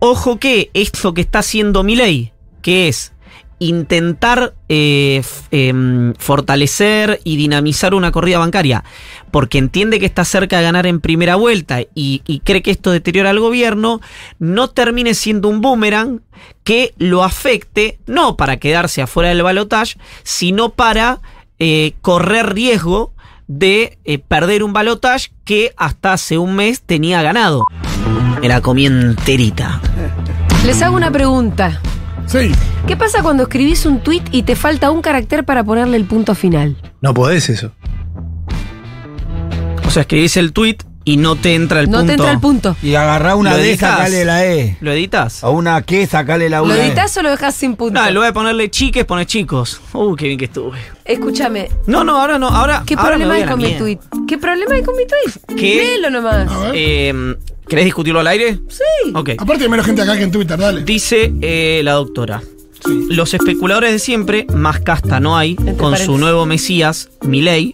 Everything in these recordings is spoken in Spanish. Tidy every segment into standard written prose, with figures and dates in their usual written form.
Ojo que esto que está haciendo Milei, que es intentar fortalecer y dinamizar una corrida bancaria, porque entiende que está cerca de ganar en primera vuelta y cree que esto deteriora al gobierno, no termine siendo un boomerang que lo afecte, no para quedarse afuera del balotaje, sino para correr riesgo de perder un balotaje que hasta hace un mes tenía ganado. Me la comí enterita. Les hago una pregunta. Sí. ¿Qué pasa cuando escribís un tuit y te falta un carácter para ponerle el punto final? No podés eso. O sea, escribís el tuit y no te entra el punto. No te entra el punto. Y agarrá una ¿Lo D, editas? sacale la E. ¿Lo editas? A una Q, sacale la U. ¿Lo editas o lo dejas sin punto? No, en lugar de ponerle chiques, pones chicos. Qué bien que estuve. Escúchame. No, ahora no. Ahora, ¿Qué ahora me problema voy hay a la con mi mierda. tuit? ¿Qué problema hay con mi tuit? ¿Qué? Léelo nomás. A ver. ¿Querés discutirlo al aire? Sí. Ok. Aparte hay menos gente acá que en Twitter, dale. Dice la doctora. Los especuladores de siempre, más casta no hay, Entre con paréntesis. su nuevo mesías, Milei,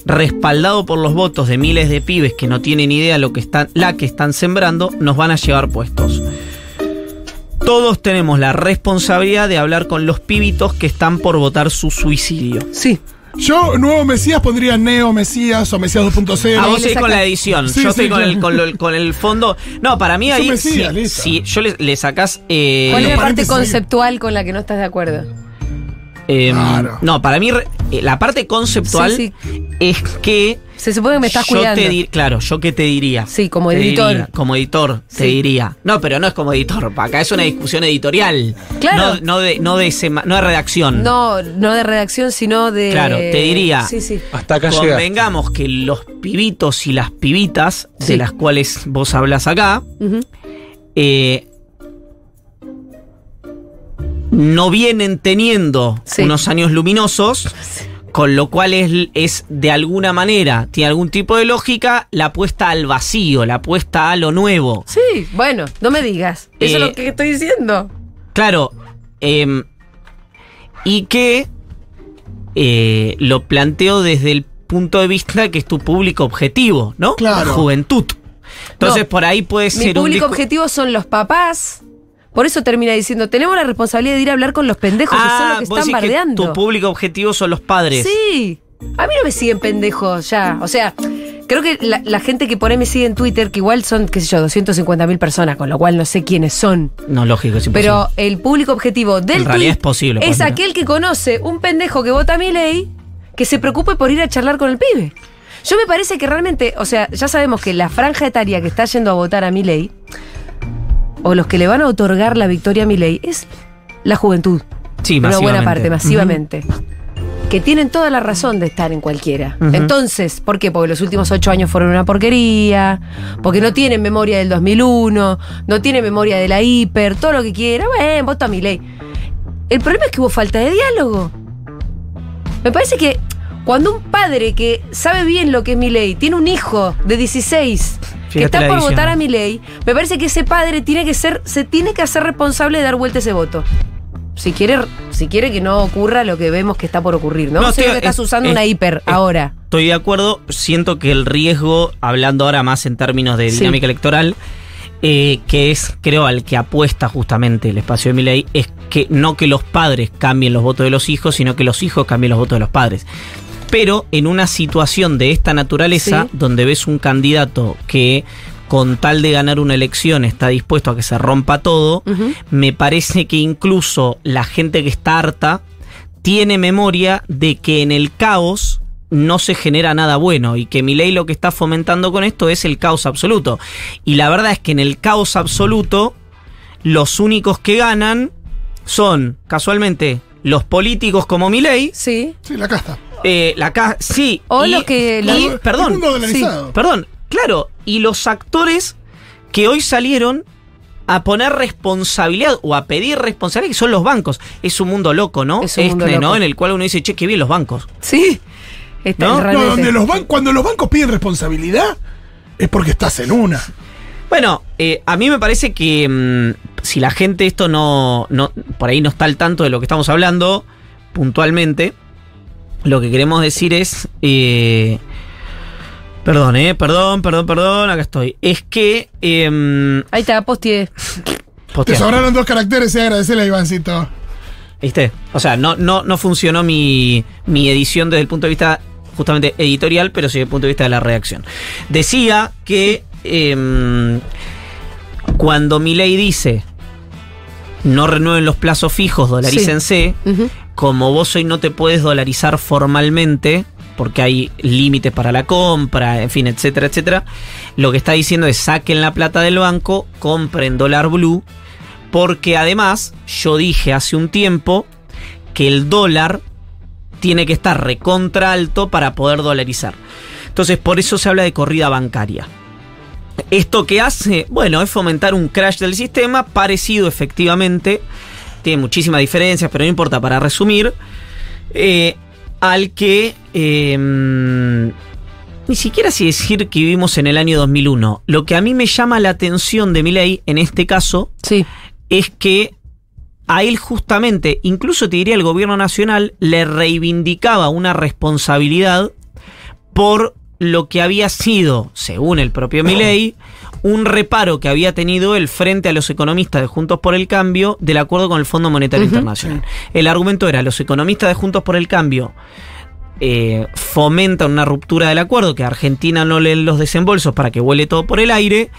respaldado por los votos de miles de pibes que no tienen idea la que están sembrando, nos van a llevar puestos. Todos tenemos la responsabilidad de hablar con los pibitos que están por votar su suicidio. Sí. Yo, nuevo Mesías, pondría Neo Mesías o Mesías 2.0. Ah, vos le seguís con saca- la edición. Sí, Yo estoy sí, con, claro. el fondo. No, para mí Es un ahí. Mesías, listo. Si yo le sacás. ¿Cuál es la parte paréntesis. conceptual con la que no estás de acuerdo? Claro. No, para mí la parte conceptual Sí, es que. Se supone que me estás cuidando. Claro, ¿yo qué te diría? Sí, como Te editor. diría, como editor, te Sí. diría. No, pero no es como editor. Acá es una discusión editorial. Claro. No de redacción. No de redacción, sino de... Claro, te diría. Sí, sí. Hasta acá llega. Convengamos que los pibitos y las pibitas, Sí. de las cuales vos hablas acá, Ujú. no vienen teniendo Sí. unos años luminosos, con lo cual es de alguna manera, tiene algún tipo de lógica, la apuesta al vacío, la apuesta a lo nuevo. Sí, bueno, no me digas. Eso es lo que estoy diciendo. Claro, y que lo planteo desde el punto de vista que es tu público objetivo, ¿no? Claro. La juventud. Entonces No, por ahí puede Mi ser público un objetivo son los papás. Por eso termina diciendo, tenemos la responsabilidad de ir a hablar con los pendejos que son los que vos están decís que bardeando. tu público objetivo son los padres. Sí. A mí no me siguen pendejos ya. O sea, creo que la gente que por ahí me sigue en Twitter, que igual son, qué sé yo, 250.000 personas, con lo cual no sé quiénes son. No, lógico, es imposible. Pero el público objetivo del En realidad tuit es posible, es pues, mira. aquel que conoce un pendejo que vota a Milei, que se preocupe por ir a charlar con el pibe. Yo me parece que realmente, o sea, ya sabemos que la franja etaria que está yendo a votar a Milei, o los que le van a otorgar la victoria a Milei, es la juventud. Sí, Una buena masivamente. parte, masivamente. Que tienen toda la razón de estar en cualquiera. Ujú. Entonces, ¿por qué? Porque los últimos 8 años fueron una porquería, porque no tienen memoria del 2001, no tienen memoria de la hiper, todo lo que quiera. Bueno, vota a Milei. El problema es que hubo falta de diálogo. Me parece que cuando un padre que sabe bien lo que es Milei tiene un hijo de 16 que Fíjate está la por edición. votar a Milei, me parece que ese padre se tiene que hacer responsable de dar vuelta ese voto. Si quiere que no ocurra lo que vemos que está por ocurrir, ¿no? No, Sé estoy- que estás usando es- una hiper ahora. Estoy de acuerdo, siento que el riesgo, hablando ahora más en términos de Sí. dinámica electoral, que es, creo, al que apuesta justamente el espacio de Milei, es que no que los padres cambien los votos de los hijos, sino que los hijos cambien los votos de los padres. Pero en una situación de esta naturaleza, Sí. donde ves un candidato que con tal de ganar una elección está dispuesto a que se rompa todo, Ujú. me parece que incluso la gente que está harta tiene memoria de que en el caos no se genera nada bueno y que Milei lo que está fomentando con esto es el caos absoluto. Y la verdad es que en el caos absoluto los únicos que ganan son, casualmente, los políticos como Milei, Sí. Sí, la casta. sí, O los que- y, El perdón, mundo dolarizado. perdón, claro, y los actores que hoy salieron a poner responsabilidad o a pedir responsabilidad, que son los bancos. Es un mundo loco, ¿no? Es un mundo loco. ¿no? En el cual uno dice, che, qué bien los bancos. Sí. Está ¿No? realmente. No, cuando los bancos piden responsabilidad, es porque estás en una. Bueno, a mí me parece que si la gente esto no, por ahí no está al tanto de lo que estamos hablando, puntualmente, lo que queremos decir es... Perdón, acá estoy. Es que... Ahí está, postié. Te postear. sobraron 2 caracteres y agradecerle a Ivancito. ¿Viste? O sea, no funcionó mi edición desde el punto de vista justamente editorial, pero sí desde el punto de vista de la redacción. Decía que cuando Milei dice no renueven los plazos fijos, dolarícense, como vos hoy no te puedes dolarizar formalmente, porque hay límites para la compra, en fin, etcétera, etcétera, lo que está diciendo es saquen la plata del banco, compren dólar blue, porque además yo dije hace un tiempo que el dólar tiene que estar recontra alto para poder dolarizar. Entonces por eso se habla de corrida bancaria. ¿Esto qué hace? Bueno, es fomentar un crash del sistema, parecido efectivamente, tiene muchísimas diferencias, pero no importa, para resumir, al que ni siquiera así decir que vivimos en el año 2001. Lo que a mí me llama la atención de Milei en este caso es que a él justamente, incluso te diría el gobierno nacional, le reivindicaba una responsabilidad por lo que había sido, según el propio Milei, un reparo que había tenido él frente a los economistas de Juntos por el Cambio del acuerdo con el Fondo Monetario Internacional. El argumento era, los economistas de Juntos por el Cambio fomentan una ruptura del acuerdo, que Argentina no lee los desembolsos para que vuele todo por el aire,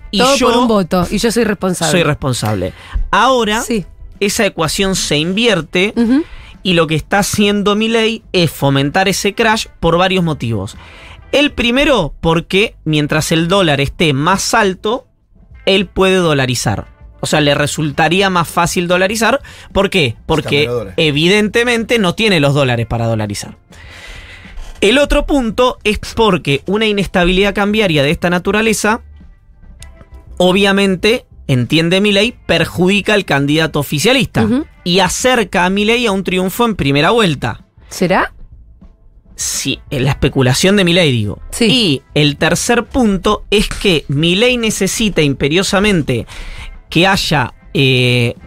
y todo yo por un voto, y yo soy responsable. Soy responsable. Ahora, esa ecuación se invierte, y lo que está haciendo Milei es fomentar ese crash por varios motivos. El primero, porque mientras el dólar esté más alto, él puede dolarizar. O sea, le resultaría más fácil dolarizar. ¿Por qué? Porque evidentemente no tiene los dólares para dolarizar. El otro punto es porque una inestabilidad cambiaria de esta naturaleza, obviamente, entiende Milei, perjudica al candidato oficialista y acerca a Milei a un triunfo en primera vuelta. ¿Será? Sí, en la especulación de Milei, digo. Sí. Y el tercer punto es que Milei necesita imperiosamente que haya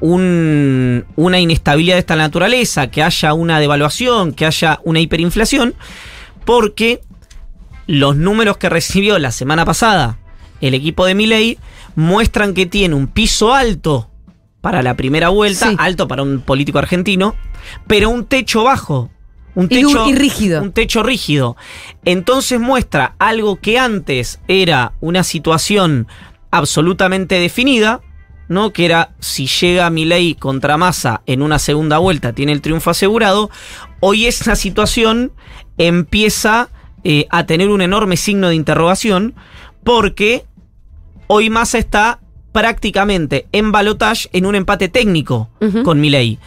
una inestabilidad de esta naturaleza, que haya una devaluación, que haya una hiperinflación, porque los números que recibió la semana pasada el equipo de Milei muestran que tiene un piso alto para la primera vuelta, alto para un político argentino, pero un techo bajo. Un techo y rígido. Un techo rígido. Entonces muestra algo que antes era una situación absolutamente definida, ¿no? Que era, si llega Milei contra Massa en una segunda vuelta, tiene el triunfo asegurado. Hoy esa situación empieza a tener un enorme signo de interrogación, porque hoy Massa está prácticamente en balotaje, en un empate técnico con Milei.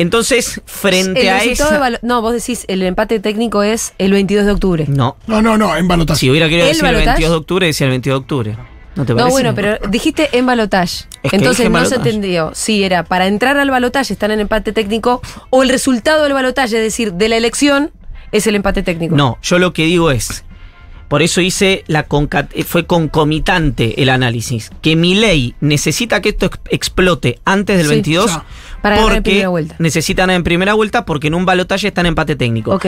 Entonces, frente a esa... No, vos decís, el empate técnico es el 22 de octubre. No, en balotaje. Si hubiera querido decir el 22 de octubre, decía el 22 de octubre. ¿No te parece? No, bueno, pero dijiste en balotaje. Entonces no se entendió si era para entrar al balotaje, están en empate técnico, o el resultado del balotaje, es decir, de la elección, es el empate técnico. No, yo lo que digo es... Por eso hice fue concomitante el análisis. Que Milei necesita que esto explote antes del 22 para ganar en primera vuelta. Necesita ganar en primera vuelta porque en un balotaje está en empate técnico.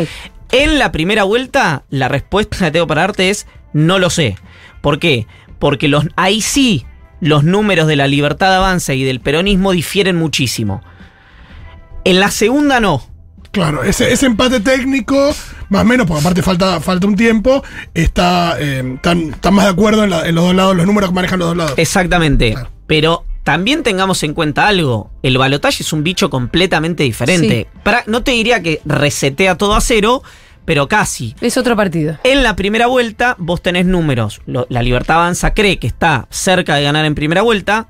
En la primera vuelta, la respuesta que tengo para darte es no lo sé. ¿Por qué? Porque ahí sí los números de la Libertad Avanza y del peronismo difieren muchísimo. En la segunda no. Claro, ese empate técnico, más o menos, porque aparte falta un tiempo, están más de acuerdo en los dos lados, los números que manejan los dos lados. Exactamente. Claro. Pero también tengamos en cuenta algo. El balotaje es un bicho completamente diferente. No te diría que resetea todo a cero, pero casi. Es otro partido. En la primera vuelta vos tenés números. La Libertad Avanza cree que está cerca de ganar en primera vuelta.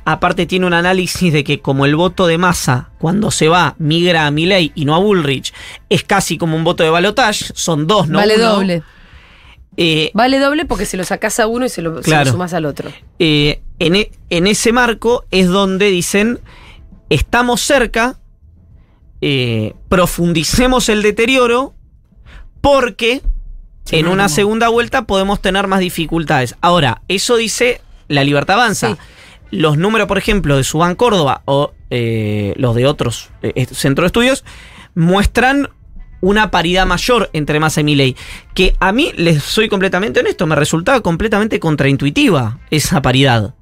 Aparte tiene un análisis de que como el voto de Massa, cuando se va, migra a Milei y no a Bullrich, es casi como un voto de balotaje, son dos, no vale uno. Doble. Vale doble porque se lo sacás a uno y se lo sumás al otro. En ese marco es donde dicen, estamos cerca, profundicemos el deterioro, porque en una segunda vuelta podemos tener más dificultades. Ahora, eso dice la Libertad Avanza. Los números, por ejemplo, de Subán Córdoba o los de otros centros de estudios muestran una paridad mayor entre Massa y Milei, que a mí, les soy completamente honesto, me resultaba completamente contraintuitiva esa paridad.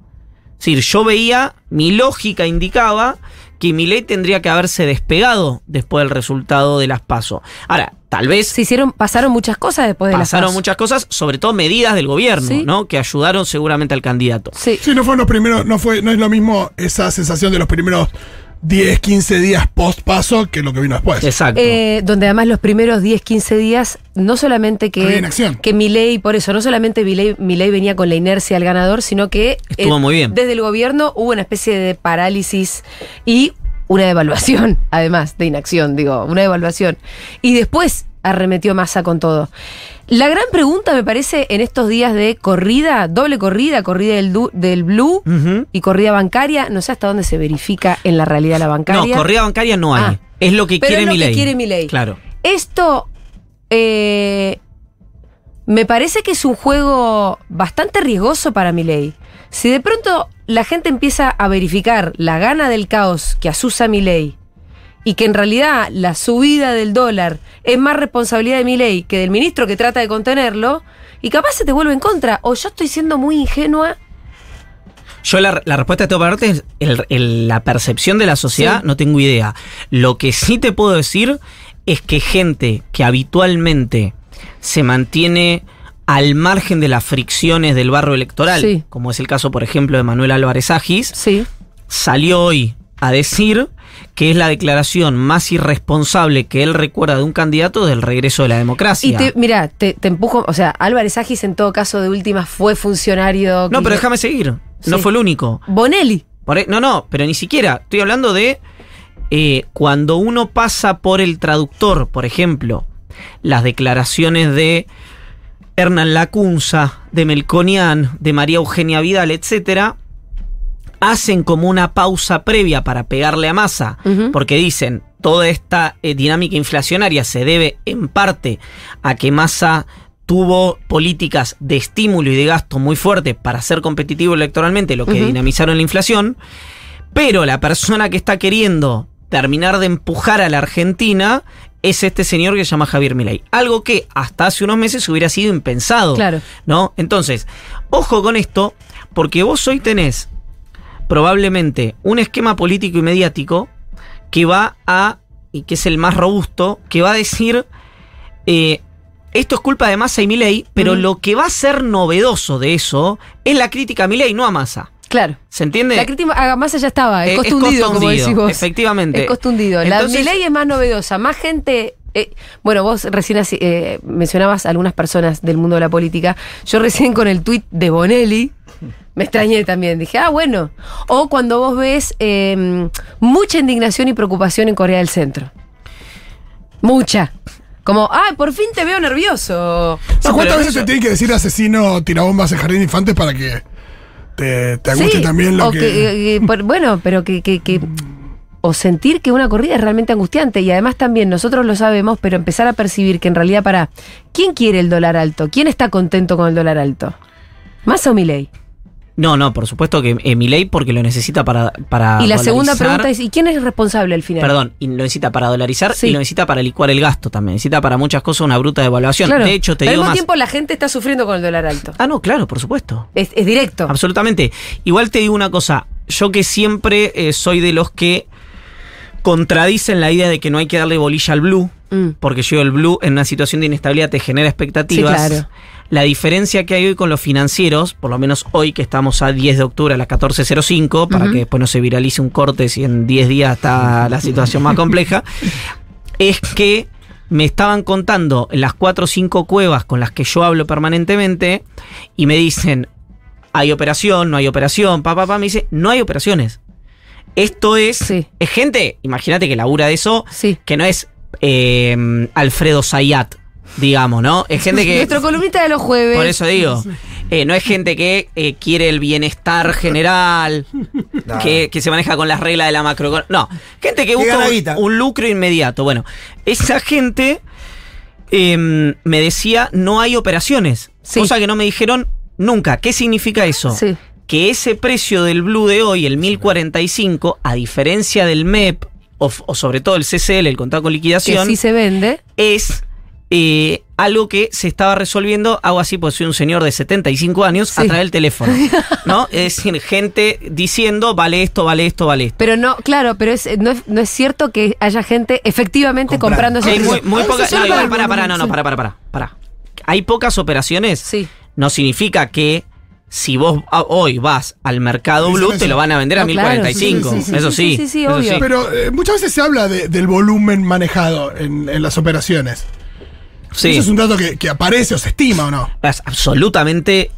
Es decir, yo veía, mi lógica indicaba que Milei tendría que haberse despegado después del resultado de las PASO. Ahora, tal vez Pasaron muchas cosas después de las pasaron PASO. muchas cosas, sobre todo medidas del gobierno, Sí. ¿no? Que ayudaron seguramente al candidato. Sí. Sí, no fueron los primeros, no es lo mismo esa sensación de los primeros 10, 15 días post paso que lo que vino después. Exacto. Donde además los primeros 10, 15 días, no solamente Había inacción. que Milei, por eso, no solamente Milei venía con la inercia al ganador, sino que Estuvo muy bien. desde el gobierno hubo una especie de parálisis y una devaluación, además de inacción, una devaluación. Y después arremetió Massa con todo. La gran pregunta, me parece, en estos días de corrida, doble corrida del Blue Ujú. y corrida bancaria, no sé hasta dónde se verifica en la realidad la bancaria. No, corrida bancaria no hay. Ah. Es lo que Pero quiere es lo que Milei. quiere Milei. Claro. Esto me parece que es un juego bastante riesgoso para Milei. Si de pronto la gente empieza a verificar la gana del caos que asusa Milei y que en realidad la subida del dólar es más responsabilidad de Milei que del ministro que trata de contenerlo, y capaz se te vuelve en contra, o yo estoy siendo muy ingenua. Yo la respuesta de toda parte es la percepción de la sociedad, Sí. no tengo idea. Lo que sí te puedo decir es que gente que habitualmente se mantiene al margen de las fricciones del barro electoral, Sí. como es el caso, por ejemplo, de Manuel Álvarez Agis, Sí. salió hoy a decir que es la declaración más irresponsable que él recuerda de un candidato del regreso de la democracia. Y mira, te empujo, o sea, Álvarez Agis en todo caso de última fue funcionario. No, pero déjame seguir. No Sí. fue el único. Bonelli. No, pero ni siquiera. Estoy hablando de cuando uno pasa por el traductor, por ejemplo, las declaraciones de Hernán Lacunza, de Melconian, de María Eugenia Vidal, etcétera, hacen como una pausa previa para pegarle a Massa, Ujú. porque dicen toda esta dinámica inflacionaria se debe en parte a que Massa tuvo políticas de estímulo y de gasto muy fuertes para ser competitivo electoralmente, lo que Ujú. dinamizaron la inflación, pero la persona que está queriendo terminar de empujar a la Argentina es este señor que se llama Javier Milei. Algo que hasta hace unos meses hubiera sido impensado. Claro. ¿No? Entonces, ojo con esto, porque vos hoy tenés probablemente un esquema político y mediático que va a, y que es el más robusto, que va a decir, esto es culpa de Massa y Milei, pero Ujú. lo que va a ser novedoso de eso es la crítica a Milei, no a Massa. Claro. ¿Se entiende? La crítica a Massa ya estaba, es Es costo hundido, como hundido, decís vos. efectivamente. Es costo hundido. La Entonces- Milei es más novedosa, más gente. Bueno, vos recién mencionabas a algunas personas del mundo de la política. Yo recién con el tuit de Bonelli me extrañé también. Dije, bueno. O cuando vos ves mucha indignación y preocupación en Corea del Centro. Mucha. Como, por fin te veo nervioso. ¿Cuántas pero veces eso- te tiene que decir asesino tirabombas en jardín de infantes para que te angustie también lo o que... bueno, pero o sentir que una corrida es realmente angustiante. Y además también, nosotros lo sabemos, pero empezar a percibir que en realidad ¿quién quiere el dólar alto? ¿Quién está contento con el dólar alto? ¿Massa o Milei? No, por supuesto que Milei porque lo necesita para Y la segunda dolarizar. pregunta es, ¿y quién es responsable al final? Perdón, y lo necesita para dolarizar Sí. y lo necesita para licuar el gasto también. Necesita para muchas cosas una bruta devaluación. Claro. De hecho, te Pero digo al mismo más. tiempo la gente está sufriendo con el dólar alto. No, claro, por supuesto. Es directo. Absolutamente. Igual te digo una cosa. Yo que siempre soy de los que contradicen la idea de que no hay que darle bolilla al blue, porque yo el blue en una situación de inestabilidad te genera expectativas. Sí, claro. La diferencia que hay hoy con los financieros, por lo menos hoy que estamos a 10 de octubre a las 14:05, para que después no se viralice un corte si en 10 días está la situación más compleja, es que me estaban contando las 4 o 5 cuevas con las que yo hablo permanentemente y me dicen, hay operación, no hay operación, me dice, no hay operaciones. Esto es, Sí. es gente, imagínate que labura de eso, Sí. que no es Alfredo Zayat, digamos, ¿no? Es gente que... Nuestro columnista de los jueves. Por eso digo, no es gente que quiere el bienestar general, No. que se maneja con las reglas de la macroeconomía. No, gente que Que busca gana guita. un lucro inmediato. Bueno, esa gente me decía, no hay operaciones. Sí. Cosa que no me dijeron nunca. ¿Qué significa eso? Sí. Que ese precio del blue de hoy, el 1045, a diferencia del MEP, o sobre todo el CCL, el contrato con Que liquidación, sí se vende. es algo que se estaba resolviendo, hago así porque soy un señor de 75 años, Sí. a través del teléfono, ¿no? Es decir, gente diciendo, vale esto, vale esto, vale esto. Pero no, claro, pero no es cierto que haya gente efectivamente comprando Comprando. ese Hay muy servicio. pocas. sí, No, igual, para- pará. Hay pocas operaciones. Sí. No significa que si vos hoy vas al mercado Dicen Blue, eso. te lo van a vender a No, claro, 1045. sí, sí, sí, Eso sí. sí, eso obvio. Pero muchas veces se habla del volumen manejado en las operaciones. Sí. Eso es un dato que aparece o se estima o no. Es absolutamente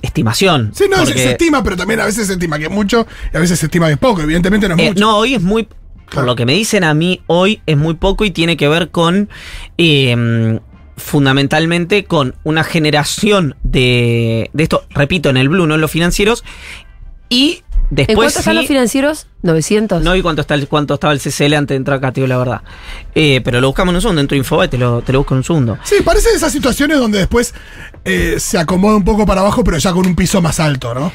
estimación. Sí, no, porque, se estima, pero también a veces se estima que es mucho y a veces se estima que es poco. Evidentemente no es mucho. no, hoy es muy. Por Claro. lo que me dicen a mí, hoy es muy poco y tiene que ver con. Fundamentalmente con una generación de esto, repito, en el Blue, no en los financieros. Y ¿En después. cuánto están sí, los financieros? 900. no vi cuánto estaba el CCL antes de entrar acá, tío, la verdad. Pero lo buscamos en un segundo, dentro de Infobae, te lo busco en un segundo. Sí, parece de esas situaciones donde después se acomoda un poco para abajo, pero ya con un piso más alto, ¿no?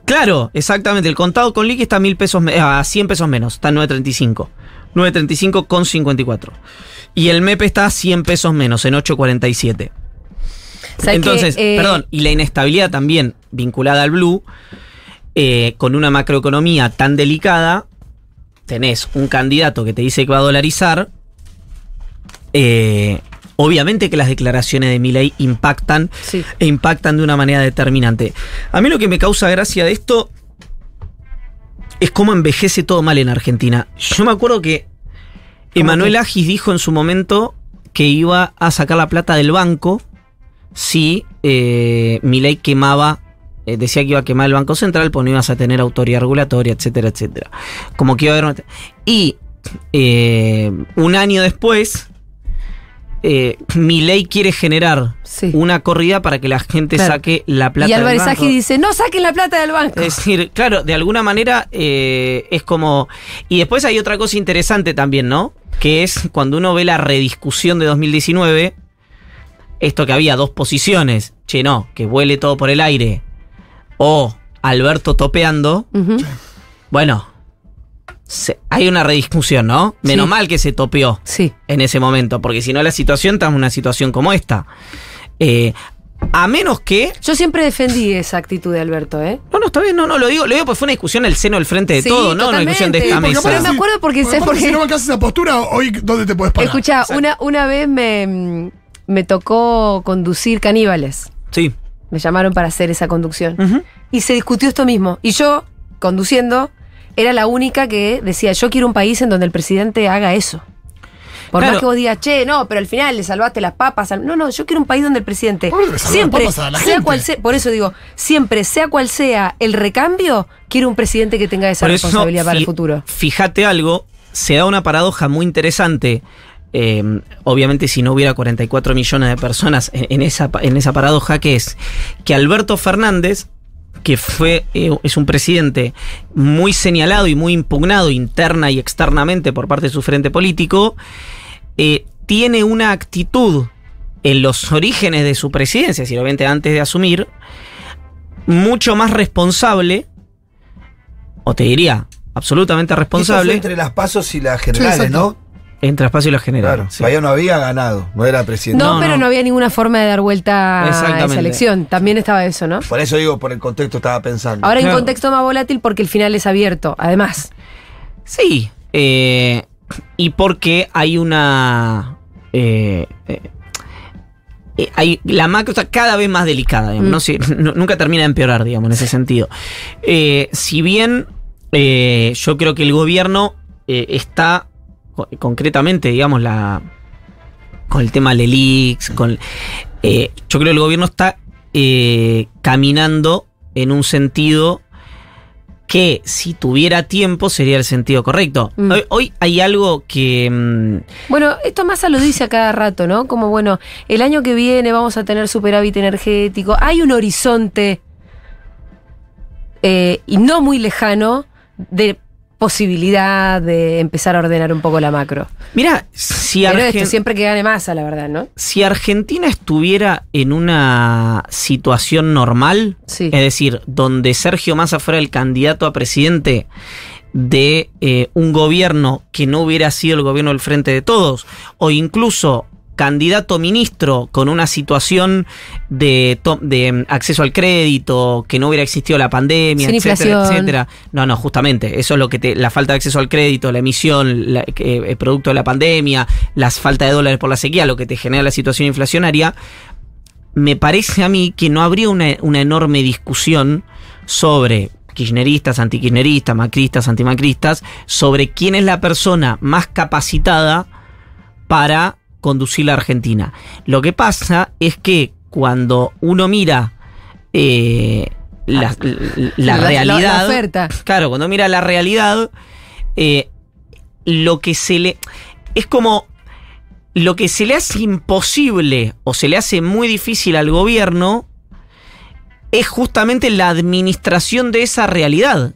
Claro, exactamente. El contado con liqui está a 100 pesos menos. Está en 9.35. 9.35 con 54. Y el MEP está a 100 pesos menos, en 8.47. ¿Sabes Entonces, qué? perdón, y la inestabilidad también vinculada al Blue, con una macroeconomía tan delicada, tenés un candidato que te dice que va a dolarizar. Obviamente que las declaraciones de Milei impactan, Sí. e impactan de una manera determinante. A mí lo que me causa gracia de esto es cómo envejece todo mal en Argentina. Yo me acuerdo que Emanuel Agis dijo en su momento que iba a sacar la plata del banco si Milei quemaba, decía que iba a quemar el Banco Central, pues no ibas a tener autoridad regulatoria, etcétera, etcétera. Como que iba a haber... Y un año después, Milei quiere generar Sí. una corrida para que la gente Claro. saque la plata Y del Álvarez banco. Agis dice, no saquen la plata del banco. Es decir, claro, de alguna manera es como... Y después hay otra cosa interesante también, ¿no? Que es cuando uno ve la rediscusión de 2019, esto que había dos posiciones, che, no, que vuele todo por el aire, o Alberto topeando, Ujú. bueno, hay una rediscusión, ¿no? Menos Sí. mal que se topeó Sí. en ese momento, porque si no la situación está en una situación como esta. A menos que... Yo siempre defendí esa actitud de Alberto, ¿eh? No, está bien, no, lo digo porque fue una discusión en el seno del frente de Sí, todo, no una discusión de esta totalmente. mesa. Pero me acuerdo porque sé por si qué. no bancas esa postura, hoy ¿dónde te puedes parar? Escucha, Exacto. una vez me tocó conducir Caníbales. Sí. Me llamaron para hacer esa conducción. Ujú. Y se discutió esto mismo. Y yo, conduciendo, era la única que decía, yo quiero un país en donde el presidente haga eso. Por Claro. más que vos digas, che, no, pero al final le salvaste las papas. No, yo quiero un país donde el presidente ¿Cómo le salvó las siempre, papas a la sea gente? cual sea, por eso digo, siempre, sea cual sea el recambio, quiero un presidente que tenga esa Por eso, responsabilidad para el futuro. Fíjate algo, se da una paradoja muy interesante. Obviamente si no hubiera 44 millones de personas en esa paradoja, que es que Alberto Fernández, que es un presidente muy señalado y muy impugnado interna y externamente por parte de su frente político, tiene una actitud en los orígenes de su presidencia, si obviamente antes de asumir, mucho más responsable, o te diría, absolutamente Eso fue responsable, entre las pasos y las generales, exacto. ¿no? entre espacio y la general. Claro. sí. Todavía no había ganado, no era presidente. No, No, pero no. no había ninguna forma de dar vuelta a Exactamente. esa elección. También estaba eso, ¿no? Por eso digo, por el contexto estaba pensando. Ahora hay un Claro. contexto más volátil porque el final es abierto, además. Sí. Y porque hay una... la macro está cada vez más delicada, digamos, nunca termina de empeorar, digamos, en ese sentido. Si bien yo creo que el gobierno está concretamente, digamos, con el tema Lelix, yo creo que el gobierno está caminando en un sentido que si tuviera tiempo sería el sentido correcto. Hoy hay algo que... Bueno, esto Massa lo dice a cada rato, ¿no? Como, bueno, el año que viene vamos a tener superávit energético. Hay un horizonte y no muy lejano de posibilidad de empezar a ordenar un poco la macro. Mira, si Pero esto siempre que gane Massa, la verdad, ¿no? si Argentina estuviera en una situación normal, Sí. es decir, donde Sergio Massa fuera el candidato a presidente de un gobierno que no hubiera sido el gobierno del Frente de Todos, o incluso candidato ministro con una situación de acceso al crédito, que no hubiera existido la pandemia, sin etcétera, inflación. etcétera. No, justamente, eso es lo que la falta de acceso al crédito, la emisión, el producto de la pandemia, la falta de dólares por la sequía, lo que te genera la situación inflacionaria. Me parece a mí que no habría una enorme discusión sobre kirchneristas, antikirchneristas, macristas, antimacristas, sobre quién es la persona más capacitada para conducir la Argentina. Lo que pasa es que cuando uno mira la realidad, la oferta. Claro, cuando mira la realidad, lo que se le es como lo que se le hace imposible o se le hace muy difícil al gobierno es justamente la administración de esa realidad.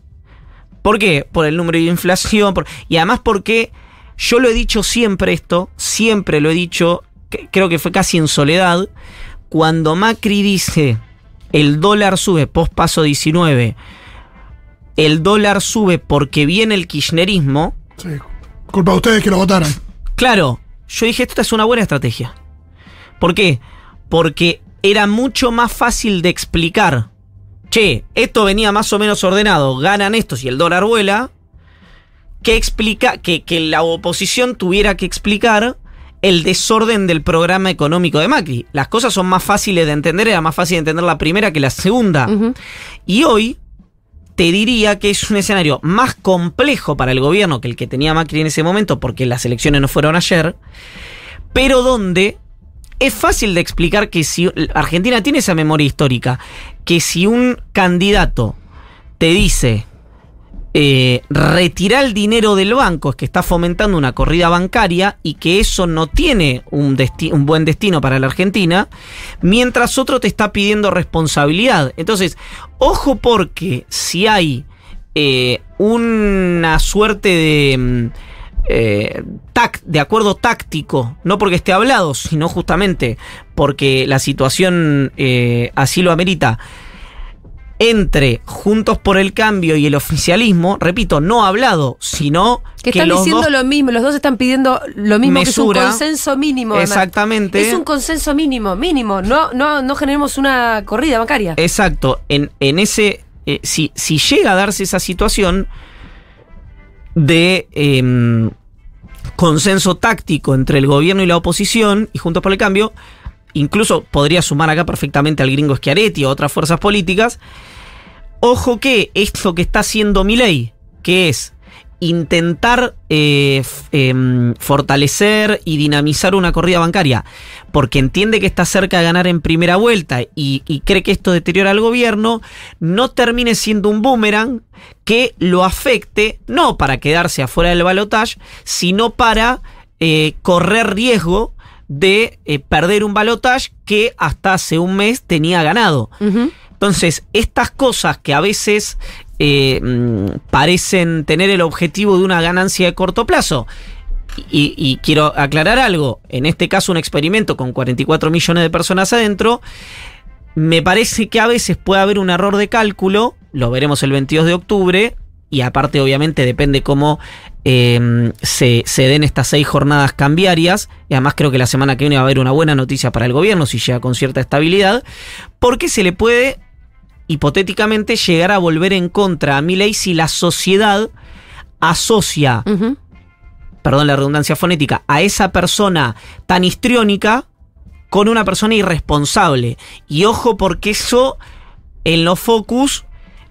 ¿Por qué? Por el número de inflación, y además porque yo lo he dicho siempre esto, siempre lo he dicho, creo que fue casi en soledad, cuando Macri dice el dólar sube post paso 19, el dólar sube porque viene el kirchnerismo. Sí, culpa de ustedes que lo votaran. Claro, yo dije, esta es una buena estrategia. ¿Por qué? Porque era mucho más fácil de explicar. Che, esto venía más o menos ordenado, ganan estos y el dólar vuela. Que la oposición tuviera que explicar el desorden del programa económico de Macri. Las cosas son más fáciles de entender, era más fácil de entender la primera que la segunda. Uh-huh. Y hoy te diría que es un escenario más complejo para el gobierno que el que tenía Macri en ese momento, porque las elecciones no fueron ayer, pero donde es fácil de explicar que si Argentina tiene esa memoria histórica, que si un candidato te dice retirar el dinero del banco, es que está fomentando una corrida bancaria y que eso no tiene un buen destino para la Argentina, mientras otro te está pidiendo responsabilidad. Entonces, ojo, porque si hay una suerte de acuerdo táctico, no porque esté hablado, sino justamente porque la situación así lo amerita, entre Juntos por el Cambio y el oficialismo, repito, no hablado, sino que están diciendo lo mismo, los dos están pidiendo lo mismo, mesura, que es un consenso mínimo. Exactamente. Es un consenso mínimo, no generemos una corrida bancaria. Exacto, en ese, si llega a darse esa situación de consenso táctico entre el gobierno y la oposición y Juntos por el Cambio, incluso podría sumar acá perfectamente al gringo Schiaretti o otras fuerzas políticas. Ojo que esto que está haciendo Milei, que es intentar fortalecer y dinamizar una corrida bancaria, porque entiende que está cerca de ganar en primera vuelta y cree que esto deteriora al gobierno, no termine siendo un boomerang que lo afecte, no para quedarse afuera del balotaje, sino para correr riesgo de perder un balotaje que hasta hace un mes tenía ganado. Uh-huh. Entonces, estas cosas que a veces parecen tener el objetivo de una ganancia de corto plazo, y quiero aclarar algo, en este caso un experimento con 44 millones de personas adentro, me parece que a veces puede haber un error de cálculo, lo veremos el 22 de octubre, y aparte obviamente depende cómo se den estas 6 jornadas cambiarias, y además creo que la semana que viene va a haber una buena noticia para el gobierno si llega con cierta estabilidad, porque se le puede hipotéticamente llegar a volver en contra a Milei si la sociedad asocia, uh-huh, perdón la redundancia fonética, a esa persona tan histriónica con una persona irresponsable. Y ojo, porque eso en los focus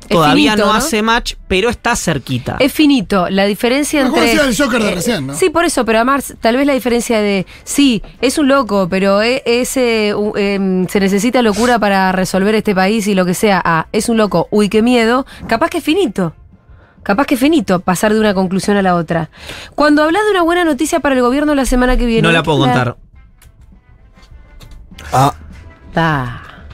todavía finito, ¿no? Hace match, pero está cerquita. Es finito. La diferencia entre... decía el Joker de recién, ¿no? Sí, por eso, pero además, tal vez la diferencia de... Sí, es un loco, pero se necesita locura para resolver este país y lo que sea. Es un loco, uy, qué miedo. Capaz que es finito. Pasar de una conclusión a la otra. Cuando hablas de una buena noticia para el gobierno la semana que viene... No la puedo contar.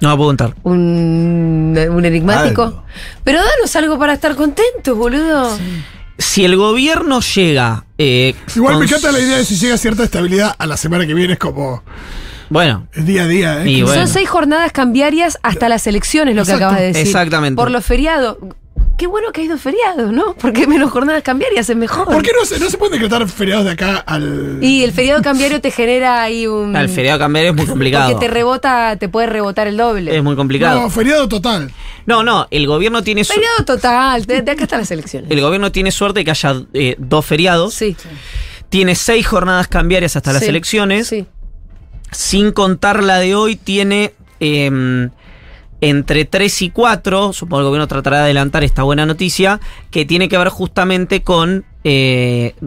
No la puedo contar. Un enigmático. Algo. Pero danos algo para estar contentos, boludo. Sí. Si el gobierno llega... igual me encanta la idea de si llega cierta estabilidad a la semana que viene, es como... Bueno. Es día a día, Son 6 jornadas cambiarias hasta las elecciones, lo que acabas de decir. Exactamente. Por los feriados... qué bueno que hay 2 feriados, ¿no? Porque menos jornadas cambiarias es mejor. ¿Por qué no se pueden decretar feriados de acá al...? Y el feriado cambiario te genera ahí un... El feriado cambiario es muy complicado. Porque te puede rebotar el doble. Es muy complicado. No, feriado total. No, el gobierno tiene Feriado total, de acá están las elecciones. El gobierno tiene suerte de que haya 2 feriados. Sí. Tiene 6 jornadas cambiarias hasta las Sí, elecciones. Sí. Sin contar la de hoy, tiene entre 3 y 4, supongo que el gobierno tratará de adelantar esta buena noticia, que tiene que ver justamente con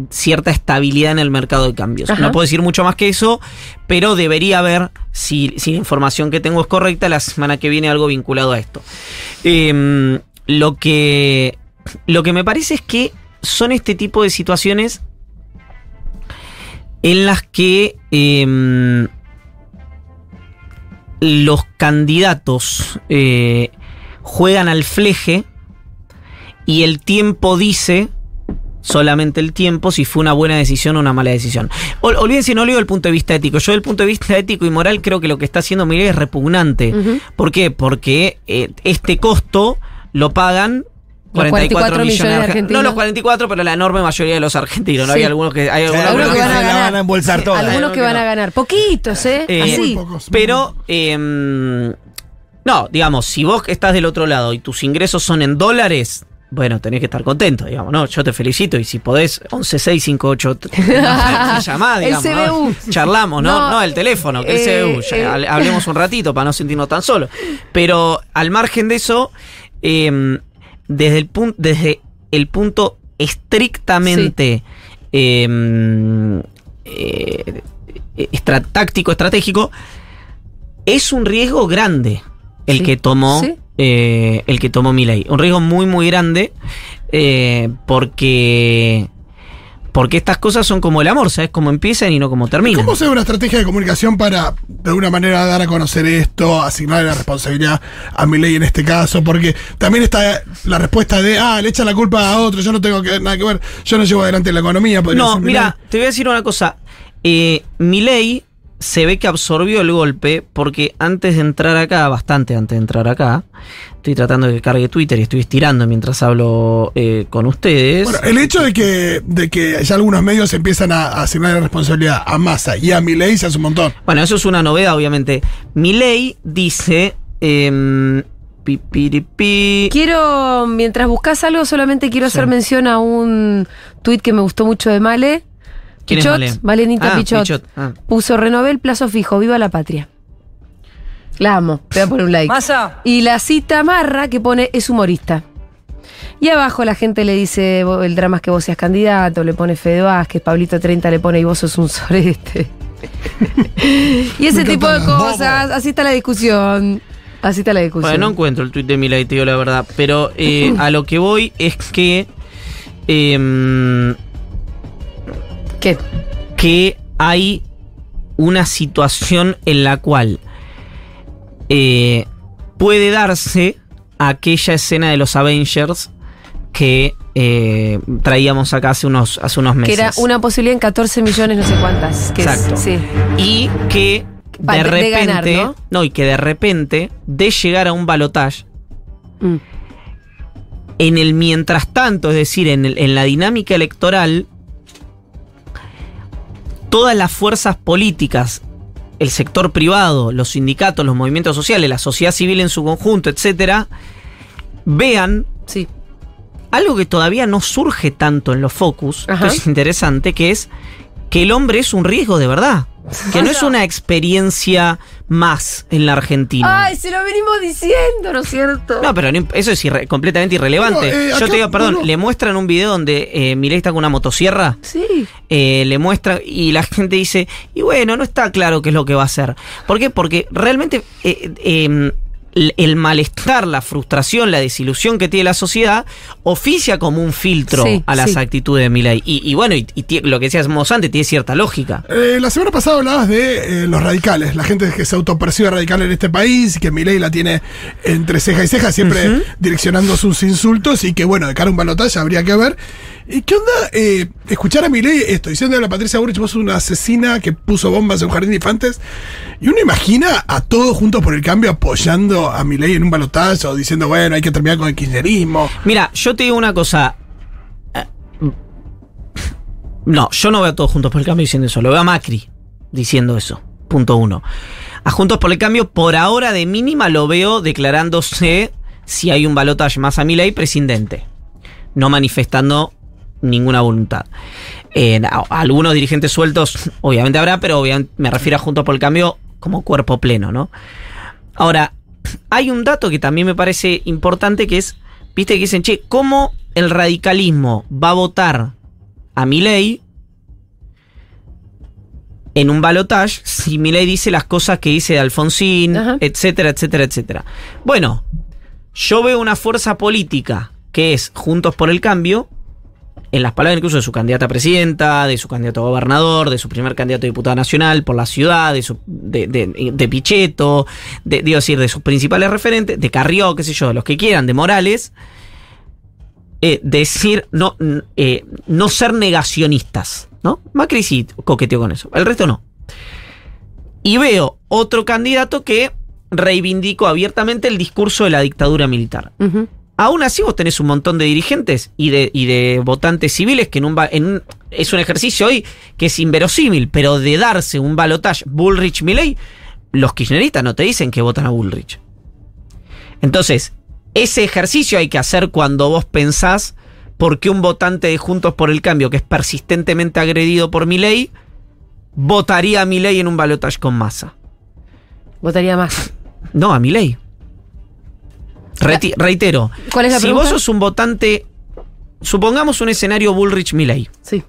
cierta estabilidad en el mercado de cambios. Ajá. No puedo decir mucho más que eso, pero debería haber, si la información que tengo es correcta, la semana que viene algo vinculado a esto. Lo que me parece es que son este tipo de situaciones en las que los candidatos juegan al fleje y el tiempo dice, solamente el tiempo, si fue una buena decisión o una mala decisión. Olvídense, no leo el punto de vista ético. Yo, del punto de vista ético y moral, creo que lo que está haciendo Milei es repugnante. ¿Por qué? Porque este costo lo pagan 44 millones de argentinos. No los 44, pero la enorme mayoría de los argentinos. ¿No? Sí. Hay algunos que Algunos que van a la ganar. van a embolsar todas. Algunos que van a ganar. Poquitos, así. Muy pocos. Pero, no, digamos, si vos estás del otro lado y tus ingresos son en dólares, bueno, tenés que estar contento, digamos, ¿no? Yo te felicito y si podés, 116588 llamá, digamos, El CBU. ¿no? Charlamos, ¿no? No, No, el teléfono, que el CBU, ya, hablemos un ratito para no sentirnos tan solos. Pero al margen de eso, desde el punto estrictamente táctico, estratégico, es un riesgo grande el que tomó Milei. Un riesgo muy, muy grande porque estas cosas son como el amor, ¿sabes? Como empiezan y no como terminan. ¿Cómo se ve una estrategia de comunicación para, de alguna manera, dar a conocer esto, asignarle la responsabilidad a Milei en este caso? Porque también está la respuesta de, le echan la culpa a otro, yo no tengo nada que ver, yo no llevo adelante la economía. No, mira, te voy a decir una cosa. Milei se ve que absorbió el golpe porque antes de entrar acá, bastante antes de entrar acá, estoy tratando de que cargue Twitter y estoy estirando mientras hablo con ustedes. Bueno, el hecho de que ya algunos medios empiezan a asignar la responsabilidad a Massa y a Milei se hace un montón. Bueno, eso es una novedad, obviamente. Milei dice... Quiero, mientras buscas algo, solamente quiero hacer mención a un tuit que me gustó mucho de Male. ¿Quién Pichot, es Male? Malenita Pichot. Ah. Puso, renové el plazo fijo, viva la patria. La amo, te voy a poner un like. Massa. Y la cita Marra que pone, es humorista. Y abajo la gente le dice, el drama es que vos seas candidato, le pone Fede Vázquez, Pablito 30 le pone y vos sos un sorete. Y ese tipo de cosas, así está la discusión. Así está la discusión. Bueno, no encuentro el tuit de Milei, te digo la verdad. Pero a lo que voy es que... ¿Qué? que hay una situación en la cual puede darse aquella escena de los Avengers que traíamos acá hace unos meses. Que era una posibilidad en 14 millones no sé cuántas. Que Exacto. Sí. Y que de repente... ganar, ¿no? Y que de repente, de llegar a un balotaje, en el mientras tanto, es decir, en la dinámica electoral, todas las fuerzas políticas, el sector privado, los sindicatos, los movimientos sociales, la sociedad civil en su conjunto, etcétera, vean Sí. algo que todavía no surge tanto en los focus, Ajá. que es interesante, que es que el hombre es un riesgo de verdad. Que no es una experiencia más en la Argentina. Ay, se lo venimos diciendo, ¿no es cierto? No, pero eso es completamente irrelevante. Bueno, Yo acá, te digo, perdón, bueno. le muestran un video donde Milei está con una motosierra. Sí. Le muestra y la gente dice, y bueno, no está claro qué es lo que va a hacer. ¿Por qué? Porque realmente el malestar, la frustración, la desilusión que tiene la sociedad oficia como un filtro Sí, a las sí. actitudes de Milei. Y bueno, lo que decíamos antes tiene cierta lógica. La semana pasada hablabas de los radicales, la gente que se autopercibe radical en este país y que Milei la tiene entre ceja y ceja, siempre direccionando sus insultos y que bueno, de cara a un balotaje habría que ver. ¿Y qué onda escuchar a Milei esto, diciendo a la Patricia Bullrich, vos sos una asesina que puso bombas en un jardín de infantes? Y uno imagina a todos juntos por el cambio apoyando a Milei en un balotaje o diciendo, bueno, hay que terminar con el kirchnerismo. Mira, yo te digo una cosa. No, yo no veo a todos Juntos por el Cambio diciendo eso. Lo veo a Macri diciendo eso. Punto 1. A Juntos por el Cambio, por ahora de mínima, lo veo declarándose, si hay un balotaje más a Milei, presidente. No manifestando ninguna voluntad. Algunos dirigentes sueltos, obviamente habrá, pero obviamente me refiero a Juntos por el Cambio como cuerpo pleno, ¿no? Ahora, hay un dato que también me parece importante, que es, viste que dicen, che, ¿cómo el radicalismo va a votar a Milei en un balotaje si Milei dice las cosas que dice de Alfonsín, etcétera, etcétera, etcétera? Bueno, yo veo una fuerza política que es Juntos por el Cambio, en las palabras incluso de su candidata a presidenta, de su candidato a gobernador, de su primer candidato a diputado nacional por la ciudad, de Pichetto, digo decir, de sus principales referentes, de Carrió, qué sé yo, de los que quieran, de Morales, decir, no ser negacionistas, ¿no? Macri sí coqueteó con eso, el resto no. Y veo otro candidato que reivindicó abiertamente el discurso de la dictadura militar. Aún así vos tenés un montón de dirigentes y de votantes civiles que es un ejercicio hoy que es inverosímil, pero de darse un balotaje Bullrich-Milei, los kirchneristas no te dicen que votan a Bullrich. Entonces, ese ejercicio hay que hacer cuando vos pensás por qué un votante de Juntos por el Cambio, que es persistentemente agredido por Milei, votaría a Milei en un balotaje con Massa. ¿Votaría a Massa? No, a Milei. Reitero, ¿cuál es la pregunta? Si vos sos un votante, supongamos un escenario Bullrich-Milei. Sí.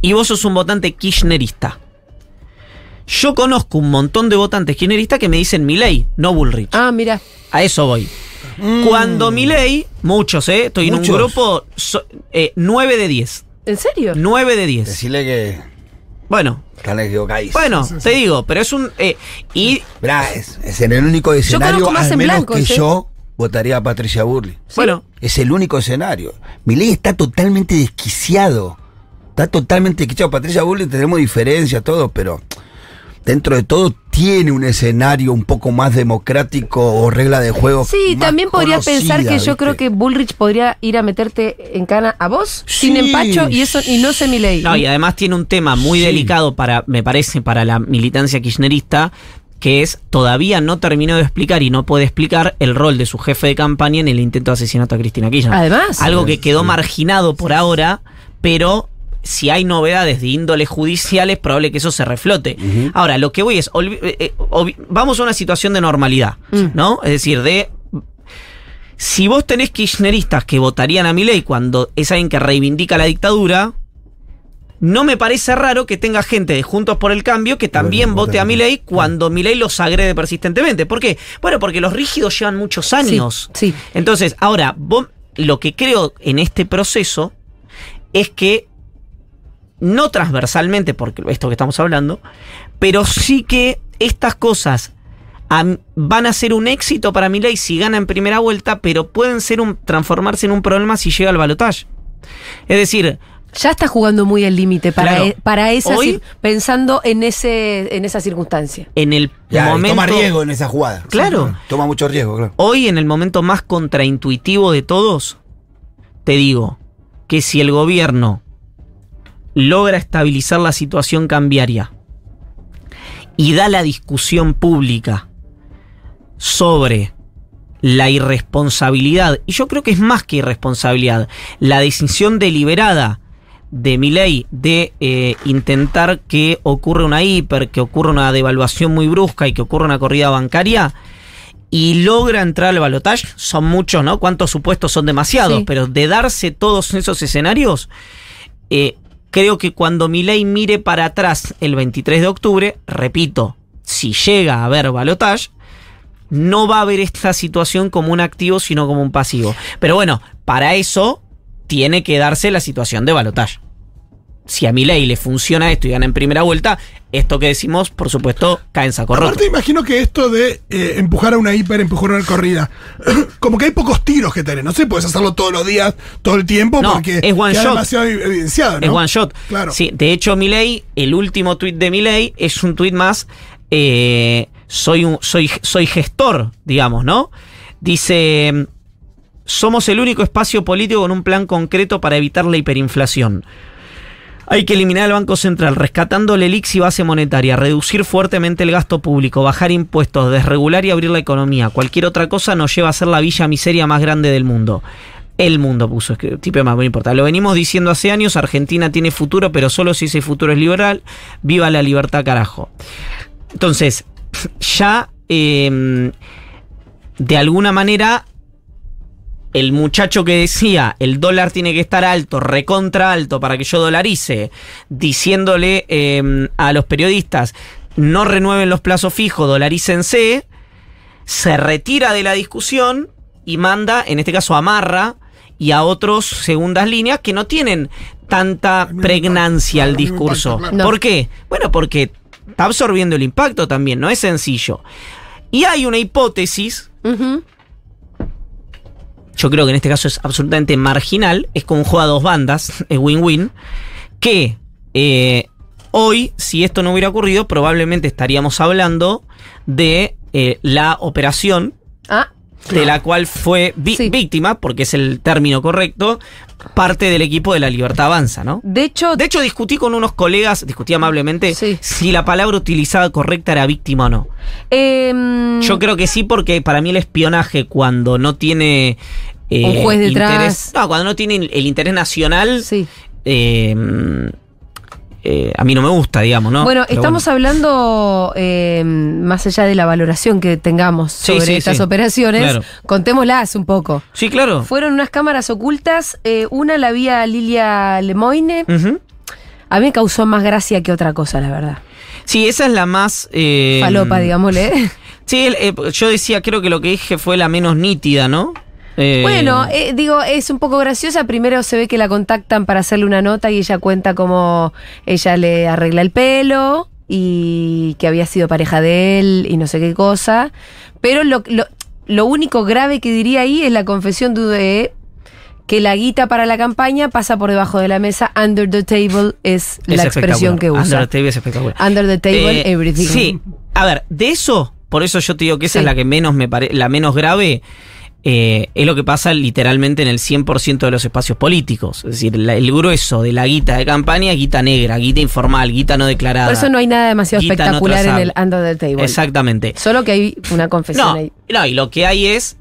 Y vos sos un votante kirchnerista. Yo conozco un montón de votantes kirchneristas que me dicen Milei, no Bullrich. Ah, mira. A eso voy. Cuando Milei, muchos, estoy en un grupo 9 de 10. ¿En serio? 9 de 10. Decirle que Bueno. están equivocados. Bueno, te digo, pero es un... Mirá, es en el único escenario, más al en menos blanco, que ¿sí? yo votaría a Patricia Bullrich. ¿Sí? Bueno, Es el único escenario. Milei está totalmente desquiciado. Está totalmente desquiciado. Patricia Bullrich tenemos diferencias, todo, pero dentro de todo tiene un escenario un poco más democrático o regla de juego. Sí, más también podría conocida, pensar que yo ¿viste? creo que Bullrich podría ir a meterte en cana a vos sin Sí. empacho y no sé Milei. no, y además tiene un tema muy Sí. delicado me parece, para la militancia kirchnerista, que es, todavía no terminó de explicar y no puede explicar el rol de su jefe de campaña en el intento de asesinato a Cristina Kirchner. Además. Algo que quedó marginado por ahora, pero si hay novedades de índole judicial es probable que eso se reflote. Ahora, lo que voy es, vamos a una situación de normalidad, ¿no? Es decir, si vos tenés kirchneristas que votarían a Milei cuando es alguien que reivindica la dictadura, no me parece raro que tenga gente de Juntos por el Cambio que también vote a Milei cuando Milei los agrede persistentemente. ¿Por qué? Bueno, porque los rígidos llevan muchos años. Sí. Entonces, ahora, lo que creo en este proceso es que, no transversalmente, porque esto que estamos hablando, pero sí que estas cosas van a ser un éxito para Milei si gana en primera vuelta, pero pueden transformarse en un problema si llega al balotaje. Es decir, Ya está jugando muy el límite para esa Hoy, pensando en esa circunstancia. en el Ya, y momento... toma riesgo en esa jugada. Claro. Sí, toma mucho riesgo, claro. Hoy, en el momento más contraintuitivo de todos, te digo que si el gobierno logra estabilizar la situación cambiaria y da la discusión pública sobre la irresponsabilidad, y yo creo que es más que irresponsabilidad, la decisión deliberada de Milei de intentar que ocurra una hiper, que ocurra una devaluación muy brusca y que ocurra una corrida bancaria, y logra entrar al balotaje, son muchos, ¿no? ¿Cuántos supuestos son demasiados? Sí. Pero de darse todos esos escenarios, creo que cuando Milei mire para atrás el 23 de octubre, repito, si llega a haber balotaje, no va a ver esta situación como un activo, sino como un pasivo. Pero bueno, para eso tiene que darse la situación de balotaje. si a Milei le funciona esto y gana en primera vuelta, esto que decimos, por supuesto, cae en saco roto. Aparte, imagino que esto de empujar a una empujar a una corrida, como que hay pocos tiros que tenés. No sé, puedes hacerlo todos los días, todo el tiempo, No, porque es one queda shot. demasiado evidenciado, ¿no? Es one shot. Claro. Sí, de hecho, Milei, el último tuit de Milei es un tuit más, soy gestor, digamos, ¿no? Dice, somos el único espacio político con un plan concreto para evitar la hiperinflación. Hay que eliminar el Banco Central, rescatando la elix y base monetaria, reducir fuertemente el gasto público, bajar impuestos, desregular y abrir la economía. Cualquier otra cosa nos lleva a ser la villa miseria más grande del mundo. El mundo puso, es que tipo más, no importa. Lo venimos diciendo hace años, Argentina tiene futuro, pero solo si ese futuro es liberal. Viva la libertad, carajo. Entonces, ya de alguna manera, el muchacho que decía el dólar tiene que estar alto, recontra alto para que yo dolarice, diciéndole a los periodistas no renueven los plazos fijos, dolarícense, se retira de la discusión y manda, en este caso amarra, y a otros segundas líneas que no tienen tanta pregnancia al discurso. Claro. No. ¿Por qué? Bueno, porque está absorbiendo el impacto también, no es sencillo. Y hay una hipótesis, Ujú. yo creo que en este caso es absolutamente marginal, es como un juego a dos bandas, es win-win, que hoy, si esto no hubiera ocurrido, probablemente estaríamos hablando de la operación Ah, de la cual fue Sí. víctima, porque es el término correcto, parte del equipo de La Libertad Avanza, ¿no? de hecho, De hecho, discutí con unos colegas, discutí amablemente, Sí. si la palabra utilizada correcta era víctima o no. Yo creo que sí, porque para mí el espionaje, cuando no tiene Un juez detrás. interés, no, cuando no tiene el interés nacional, sí. a mí no me gusta, digamos, ¿no? Bueno, Pero estamos hablando, más allá de la valoración que tengamos Sí, sobre sí, estas sí. operaciones, Claro. contémoslas un poco. Sí, claro. Fueron unas cámaras ocultas, una la vi a Lilia Lemoyne. Ujú. A mí me causó más gracia que otra cosa, la verdad. Sí, esa es la más... Falopa, digámosle. Sí, yo decía, creo que lo que dije fue la menos nítida, ¿no? Bueno, digo, es un poco graciosa. Primero se ve que la contactan para hacerle una nota y ella cuenta cómo ella le arregla el pelo y que había sido pareja de él y no sé qué cosa. Pero lo único grave que diría ahí es la confesión de que la guita para la campaña pasa por debajo de la mesa. Under the table es la expresión que usa. Under the table es espectacular. Under the table, everything. Sí, a ver, de eso, por eso yo te digo que esa Sí. es la que menos la menos grave. Es lo que pasa literalmente en el 100% de los espacios políticos. Es decir, el grueso de la guita de campaña es guita negra, guita informal, guita no declarada. Por eso no hay nada demasiado Guita no espectacular en el trazable. under the table. Exactamente. Solo que hay una confesión No, ahí. no, y lo que hay es,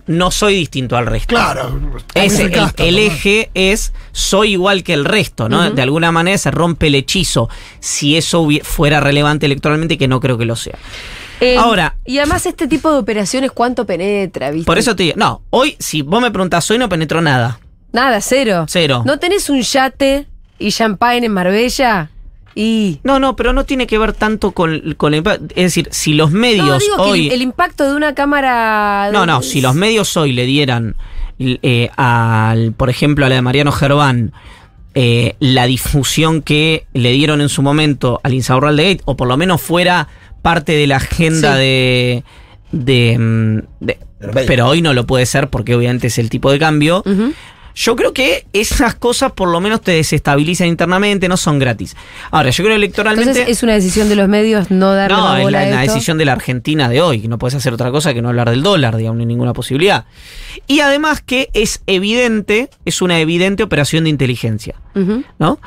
no soy distinto al resto. Claro. Es Muy casta, el ¿no? eje es soy igual que el resto, ¿no? Ujú. De alguna manera se rompe el hechizo si eso fuera relevante electoralmente, que no creo que lo sea. Ahora- Y además este tipo de operaciones, ¿cuánto penetra? ¿Viste? Por eso te digo, no, hoy si vos me preguntás, hoy no penetró nada. Nada, cero. Cero. ¿No tenés un yate y champagne en Marbella? Y... No, pero no tiene que ver tanto con el impacto. Es decir, si los medios No, digo hoy... que el impacto de una cámara... No, si los medios hoy le dieran, por ejemplo, a la de Mariano Gerván, la difusión que le dieron en su momento al Insaurralde Gate, o por lo menos fuera parte de la agenda Sí. pero hoy no lo puede ser porque obviamente es el tipo de cambio. Ujú. Yo creo que esas cosas por lo menos te desestabilizan internamente, no son gratis. Ahora, yo creo electoralmente... Entonces es una decisión de los medios no darle No, más es bola a la esto. decisión de la Argentina de hoy, que no puedes hacer otra cosa que no hablar del dólar, digamos, no hay ninguna posibilidad. Y además que es una evidente operación de inteligencia, Ujú. ¿no?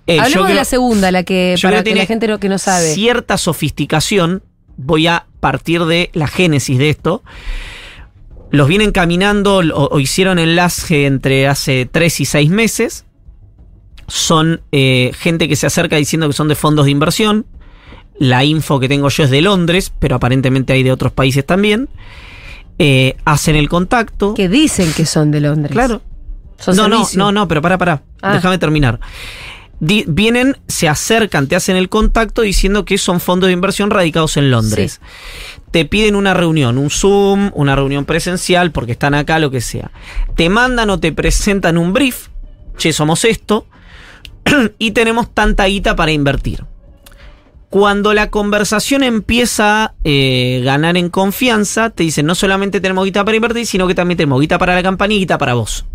Hablemos yo de creo- la segunda, la que yo creo para que que tiene la gente que no sabe. cierta sofisticación. Voy a partir de la génesis de esto. Los vienen caminando o hicieron enlace entre hace 3 y 6 meses. Son gente que se acerca diciendo que son de fondos de inversión. La info que tengo yo es de Londres, pero aparentemente hay de otros países también. Hacen el contacto. Que dicen que son de Londres. Claro. Son No, servicio. pero pará. Ah. Déjame terminar. Vienen, se acercan, te hacen el contacto diciendo que son fondos de inversión radicados en Londres. Te piden una reunión, un Zoom, una reunión presencial, porque están acá, lo que sea. Te mandan o te presentan un brief. Che, somos esto. y tenemos tanta guita para invertir. Cuando la conversación empieza a ganar en confianza, te dicen no solamente tenemos guita para invertir, sino que también tenemos guita para la campaña y guita para vos.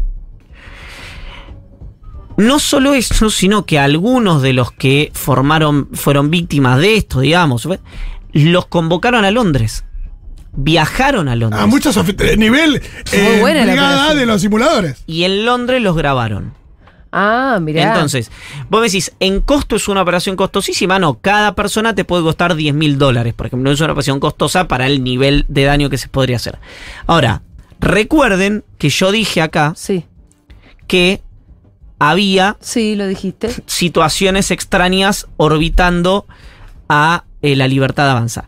No solo eso, sino que algunos de los que fueron víctimas de esto, digamos, los convocaron a Londres. Viajaron a Londres. A muchos nivel Muy buena la brigada operación. de los simuladores. Y en Londres los grabaron. Ah, mirá. Entonces, vos me decís, ¿en costo es una operación costosísima? No, cada persona te puede costar $10.000, por ejemplo. No es una operación costosa para el nivel de daño que se podría hacer. Ahora, recuerden que yo dije acá Sí, que había sí, lo dijiste. situaciones extrañas orbitando a La Libertad Avanza.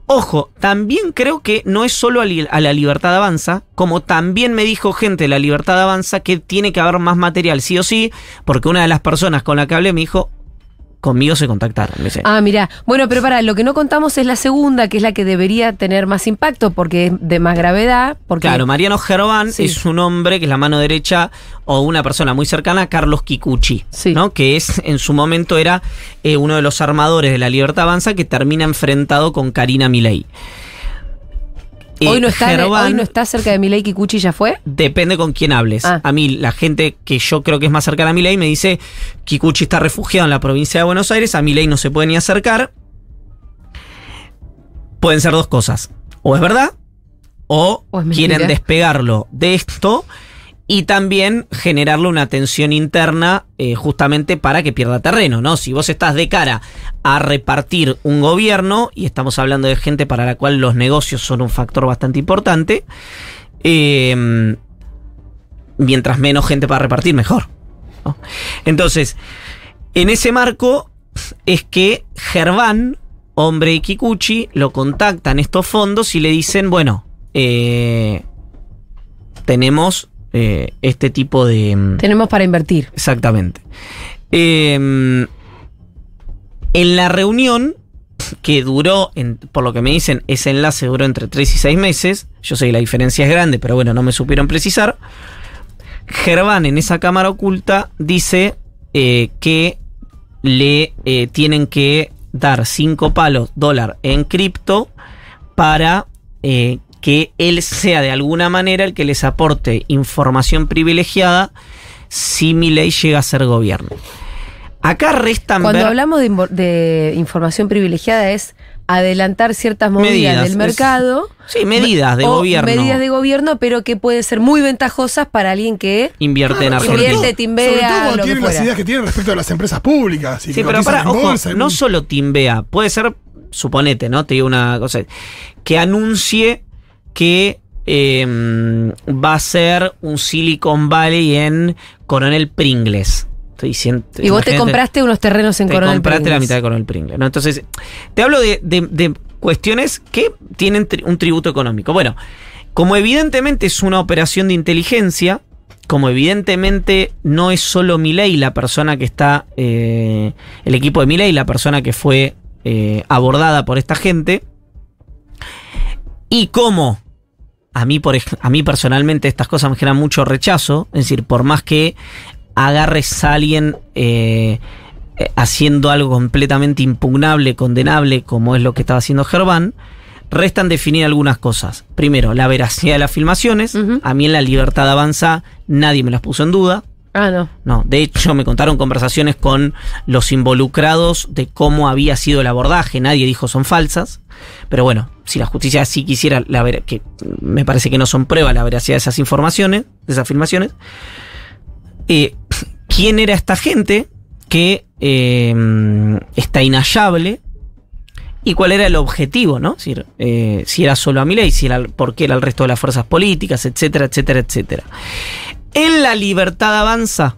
Ojo, también creo que no es solo a La Libertad Avanza, como también me dijo gente de La Libertad Avanza que tiene que haber más material, sí o sí, porque una de las personas con la que hablé me dijo, conmigo se contactaron. Me dice, Ah, mirá. Bueno, pero para, lo que no contamos es la segunda, que es la que debería tener más impacto, porque es de más gravedad. Porque... Claro, Mariano Gerván Sí. es un hombre que es la mano derecha o una persona muy cercana a Carlos Kikuchi, Sí. ¿no? Que en su momento era uno de los armadores de La Libertad Avanza que termina enfrentado con Karina Milei. Hoy no está cerca de Milei. Kikuchi ya fue. Depende con quién hables. Ah. A mí, la gente que yo creo que es más cercana a Milei me dice Kikuchi está refugiado en la provincia de Buenos Aires, a Milei no se puede ni acercar. Pueden ser dos cosas. O es verdad, o O es mentira. quieren despegarlo de esto y también generarle una tensión interna justamente para que pierda terreno, ¿no? Si vos estás de cara a repartir un gobierno, y estamos hablando de gente para la cual los negocios son un factor bastante importante, mientras menos gente para repartir, mejor, ¿no? Entonces, en ese marco es que Gerván, hombre de Kikuchi, lo contactan estos fondos y le dicen, bueno, tenemos este tipo de... Tenemos para invertir. Exactamente. En la reunión, que duró, por lo que me dicen, ese enlace duró entre 3 y 6 meses, yo sé que la diferencia es grande, pero bueno, no me supieron precisar, Gerván en esa cámara oculta dice que le tienen que dar $5 en cripto para que él sea de alguna manera el que les aporte información privilegiada si Milei llega a ser gobierno. Acá restan Cuando ver hablamos de información privilegiada es adelantar ciertas movidas Medidas, del mercado. sí, medidas de o gobierno. Medidas de gobierno, pero que pueden ser muy ventajosas para alguien que Invierte en Sobre Argentina. todo- Invierte, timbea, sobre todo cuando lo que tienen las fuera. ideas que tienen respecto a las empresas públicas. y Sí, que pero cotizan para, en ojo, bolsa, no solo timbea, puede ser, suponete, ¿no? Te digo una cosa, que anuncie que va a ser un Silicon Valley en Coronel Pringles. Estoy diciendo, Y vos te imagínate, compraste unos terrenos en te Coronel compraste la Pringles. mitad de Coronel Pringles, ¿no? Entonces, te hablo de cuestiones que tienen un tributo económico. Bueno, como evidentemente es una operación de inteligencia, como evidentemente no es solo Milei la persona que está, el equipo de Milei, la persona que fue abordada por esta gente, y como a mí personalmente estas cosas me generan mucho rechazo, es decir, por más que agarres a alguien haciendo algo completamente impugnable, condenable, como es lo que estaba haciendo Gerván, restan definir algunas cosas. Primero, la veracidad de las filmaciones. Ujú. A mí en La Libertad Avanza nadie me las puso en duda. Ah, no. No, de hecho me contaron conversaciones con los involucrados de cómo había sido el abordaje. Nadie dijo son falsas. Pero bueno, si la justicia sí quisiera, que me parece que no son pruebas la veracidad de esas informaciones, de esas filmaciones. ¿Quién era esta gente que está inhallable? ¿Y cuál era el objetivo, no? Es decir, si era solo a Milei, por qué era el resto de las fuerzas políticas, etcétera, etcétera, etcétera. En La Libertad Avanza,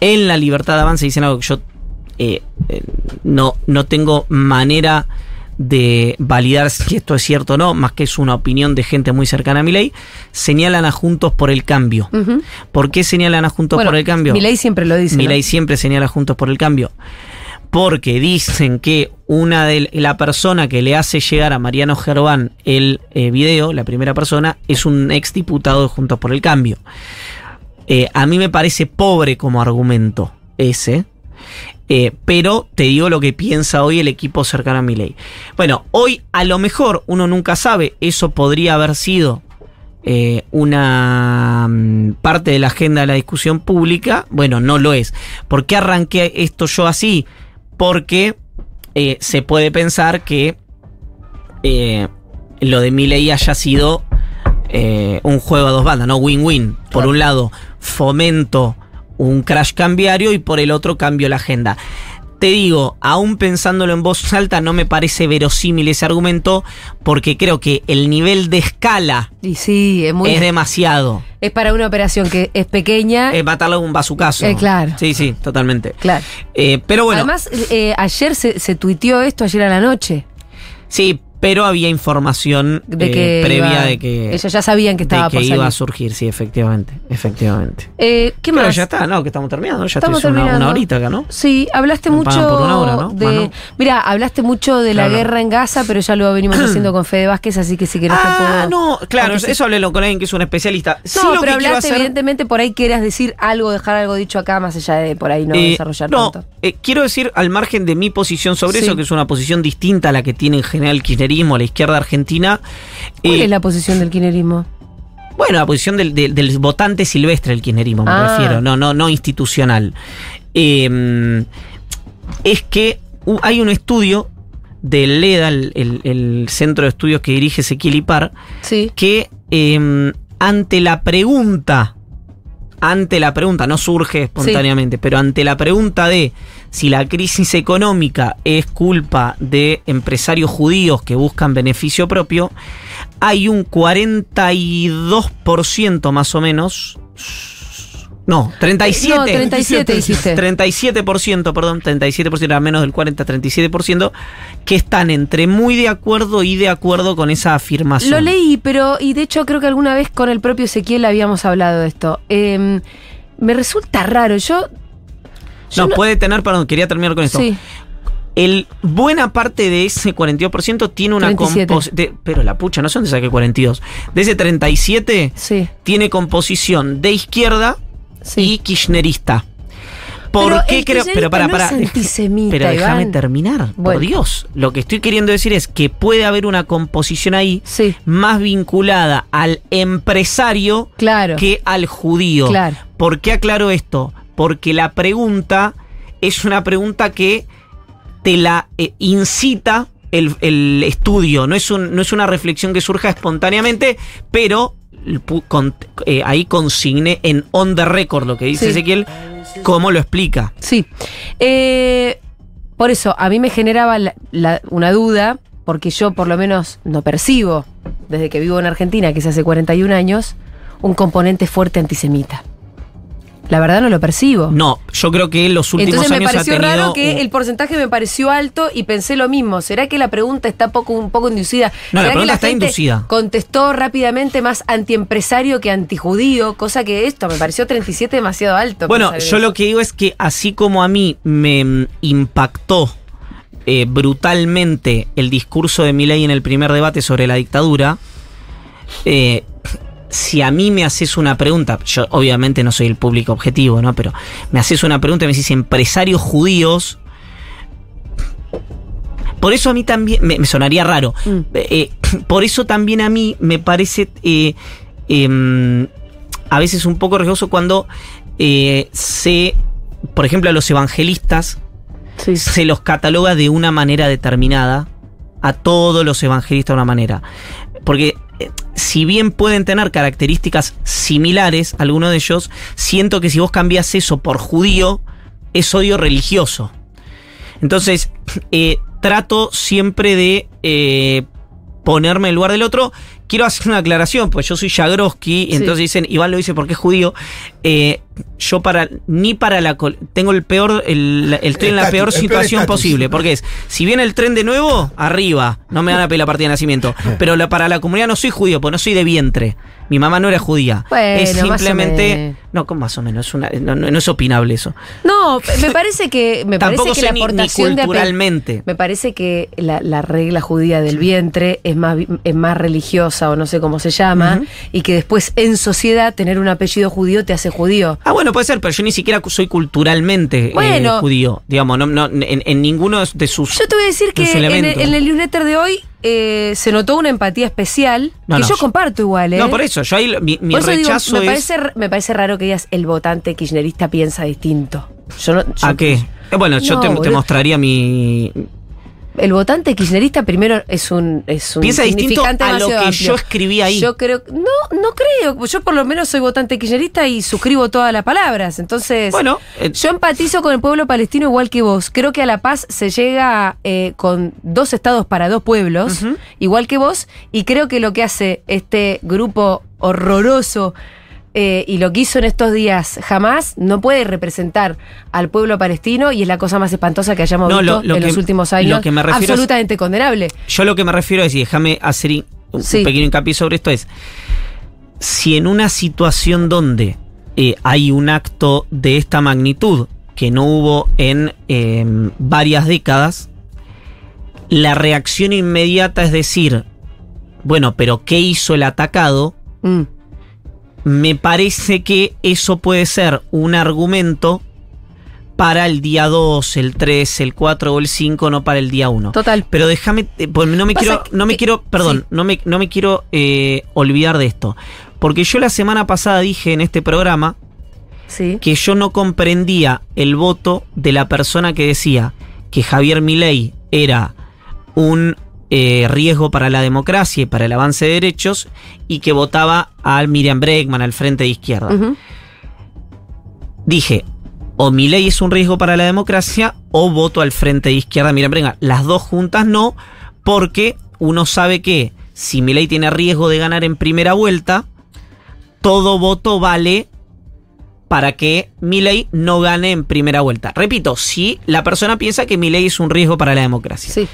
dicen algo que yo no tengo manera de validar si esto es cierto o no, más que es una opinión de gente muy cercana a Milei, señalan a Juntos por el Cambio. Ujú. ¿Por qué señalan a Juntos Bueno, por el Cambio? Milei siempre lo dice. ¿no? Milei siempre señala a Juntos por el Cambio. Porque dicen que la persona que le hace llegar a Mariano Gerván el video, la primera persona, es un exdiputado de Juntos por el Cambio. A mí me parece pobre como argumento. ese. Pero te digo lo que piensa hoy el equipo cercano a Milei. Bueno, hoy a lo mejor uno nunca sabe, eso podría haber sido una parte de la agenda de la discusión pública. Bueno, no lo es. ¿Por qué arranqué esto yo así? Porque se puede pensar que lo de Milei haya sido un juego a dos bandas, ¿no? Win-win. Por un lado, fomento un crash cambiario y por el otro cambio la agenda. Te digo, aún pensándolo en voz alta, no me parece verosímil ese argumento, porque creo que el nivel de escala Y sí, es demasiado. Es para una operación que es pequeña. Matarlo con un bazucazo. Claro. Sí, totalmente. Claro. Pero bueno. Además, ayer se tuiteó esto, ayer a la noche. Sí, pero había información De que previa de que ellos ya sabían que estaba de que por iba salir. a surgir, sí, efectivamente. ¿Qué Pero más? ya está, no, que estamos terminando, ya Estamos estoy una terminando. horita acá, ¿no? Sí, hablaste Me mucho pagan por una hora, ¿no? Más de. no. Mira, hablaste mucho de la Claro. guerra en Gaza, pero ya lo venimos haciendo con Fede Vázquez, así que si querés te puedo. No, claro, Porque eso hablé con alguien que es un especialista. Sí, No, lo pero que quiero hablaste, hacer- evidentemente, por ahí quieras decir algo, dejar algo dicho acá, más allá de por ahí no desarrollar tanto. Quiero decir, al margen de mi posición sobre Sí. eso, que es una posición distinta a la que tiene en general el kirchnerismo, la izquierda argentina. ¿Cuál es la posición del kirchnerismo? Bueno, la posición del votante silvestre del kirchnerismo, me refiero, no institucional. Es que hay un estudio del LEDA, el centro de estudios que dirige Ezequiel Ipar, Sí. que ante la pregunta, no surge espontáneamente, pero ante la pregunta de si la crisis económica es culpa de empresarios judíos que buscan beneficio propio, hay un 42% más o menos. No, 37. No, 37 dijiste. 37%, perdón, 37%, era menos del 40, 37%, que están entre muy de acuerdo y de acuerdo con esa afirmación. Lo leí, y de hecho creo que alguna vez con el propio Ezequiel habíamos hablado de esto. Me resulta raro, Puede tener, perdón, quería terminar con esto. Sí. Buena parte de ese 42% tiene una 37. composición. Pero la pucha, no sé dónde saqué 42. De ese 37 Sí. tiene composición de izquierda Sí. y kirchnerista. ¿Por Pero qué el creo? Pero kirchnerista para. no es antisemita, Pero déjame Iván. terminar. Bueno. Por Dios. Lo que estoy queriendo decir es que puede haber una composición ahí Sí. más vinculada al empresario Claro. que al judío. Claro. ¿Por qué aclaro esto? Porque la pregunta es una pregunta que te la incita el estudio. No es una reflexión que surja espontáneamente, pero ahí consigné en on the record lo que dice Sí. Ezequiel, cómo lo explica. Sí. Por eso, a mí me generaba una duda, porque yo por lo menos no percibo, desde que vivo en Argentina, que es hace 41 años, un componente fuerte antisemita. La verdad no lo percibo. No, yo creo que en los últimos Entonces me años ha pareció tenido raro que el porcentaje me pareció alto y pensé lo mismo. ¿Será que la pregunta está un poco inducida? No, la ¿Será que pregunta está gente inducida. contestó rápidamente más antiempresario que antijudío? Cosa que esto me pareció 37 demasiado alto. Bueno, pensar en yo eso. lo que digo es que así como a mí me impactó brutalmente el discurso de Milei en el primer debate sobre la dictadura, si a mí me haces una pregunta, yo obviamente no soy el público objetivo, ¿no? Pero me haces una pregunta y me decís empresarios judíos, por eso a mí también me sonaría raro. Por eso también a mí me parece a veces un poco riesgoso cuando por ejemplo, a los evangelistas Sí. se los cataloga de una manera determinada, a todos los evangelistas de una manera. Porque si bien pueden tener características similares, algunos de ellos, siento que si vos cambias eso por judío, es odio religioso. Entonces, trato siempre de ponerme en el lugar del otro. Quiero hacer una aclaración, pues yo soy Jagroski, y entonces dicen, Iván lo dice porque es judío. Yo tengo el peor, estoy en la peor situación posible, porque si viene el tren de nuevo, arriba, no me van a pedir la partida de nacimiento, pero para la comunidad no soy judío, pues no soy de vientre. Mi mamá no era judía. Bueno, es más o simplemente, menos. no, con más o menos, no es opinable eso. No, me parece que Tampoco la soy ni aportación de culturalmente. me parece que la regla judía del vientre es más religiosa Mendoza o no sé cómo se llama, y que después en sociedad tener un apellido judío te hace judío. Ah, bueno, puede ser, pero yo ni siquiera soy culturalmente judío, digamos, en ninguno de sus Yo te voy a decir que en el newsletter de hoy se notó una empatía especial, que yo comparto igual, ¿eh? No, por eso, yo ahí mi rechazo me parece raro que digas el votante kirchnerista piensa distinto. ¿A qué? Bueno, yo te mostraría mi... El votante kirchnerista primero es un piensa distinto a lo que amplio. yo escribí ahí. Yo creo, no creo. Yo por lo menos soy votante kirchnerista y suscribo todas las palabras. Entonces, bueno, yo empatizo con el pueblo palestino igual que vos. Creo que a la paz se llega con 2 estados para 2 pueblos, igual que vos. Y creo que lo que hace este grupo horroroso y lo que hizo en estos días Hamás no puede representar al pueblo palestino y es la cosa más espantosa que hayamos visto en los últimos años. Absolutamente condenable. Yo lo que me refiero es, y déjame hacer un pequeño hincapié sobre esto, es si en una situación donde hay un acto de esta magnitud que no hubo en varias décadas, la reacción inmediata es decir, bueno, pero ¿qué hizo el atacado? Me parece que eso puede ser un argumento para el día 2, el 3, el 4 o el 5, no para el día 1. Total. Pero déjame, pues no me quiero olvidar de esto. Porque yo la semana pasada dije en este programa que yo no comprendía el voto de la persona que decía que Javier Milei era un riesgo para la democracia y para el avance de derechos, y que votaba a Miriam Bregman, al Frente de Izquierda. Dije, o Milei es un riesgo para la democracia, o voto al Frente de Izquierda, Miriam Bregman. Las dos juntas no, porque uno sabe que si Milei tiene riesgo de ganar en primera vuelta, todo voto vale para que Milei no gane en primera vuelta. Repito, si la persona piensa que Milei es un riesgo para la democracia. Sí.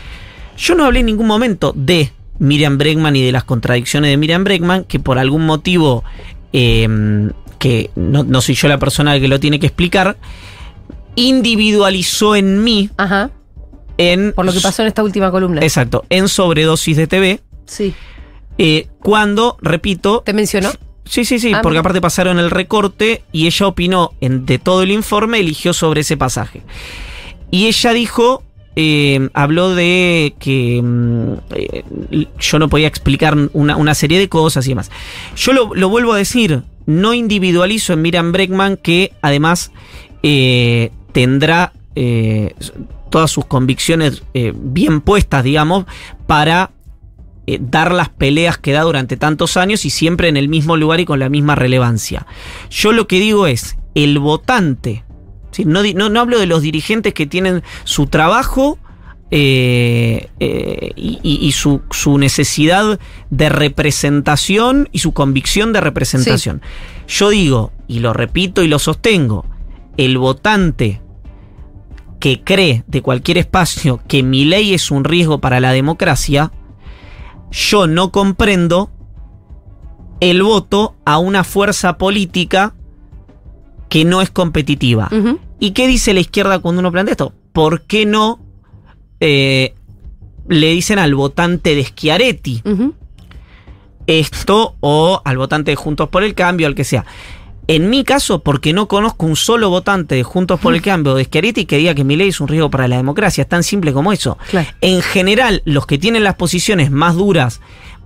Yo no hablé en ningún momento de Miriam Bregman y de las contradicciones de Miriam Bregman, que por algún motivo, que no soy yo la persona que lo tiene que explicar, individualizó en mí. Ajá. Por lo que pasó en esta última columna. Exacto, en Sobredosis de TV. Sí. Cuando, repito... ¿Te mencionó? Sí, porque aparte pasaron el recorte y ella opinó de todo el informe, eligió sobre ese pasaje. Y ella dijo... habló de que yo no podía explicar una serie de cosas y demás. Yo lo vuelvo a decir, no individualizo en Miriam Bregman, que además tendrá todas sus convicciones bien puestas, digamos, para dar las peleas que da durante tantos años y siempre en el mismo lugar y con la misma relevancia. Yo lo que digo es, el votante... ¿sí? No hablo de los dirigentes que tienen su trabajo y su necesidad de representación y su convicción de representación. Sí. Yo digo, y lo repito y lo sostengo, el votante que cree de cualquier espacio que Milei es un riesgo para la democracia, yo no comprendo el voto a una fuerza política que no es competitiva. ¿Y qué dice la izquierda cuando uno plantea esto? ¿Por qué no le dicen al votante de Schiaretti esto, o al votante de Juntos por el Cambio, al que sea? En mi caso, porque no conozco un solo votante de Juntos por el Cambio o de Schiaretti que diga que Milei es un riesgo para la democracia. Es tan simple como eso. Claro. En general, los que tienen las posiciones más duras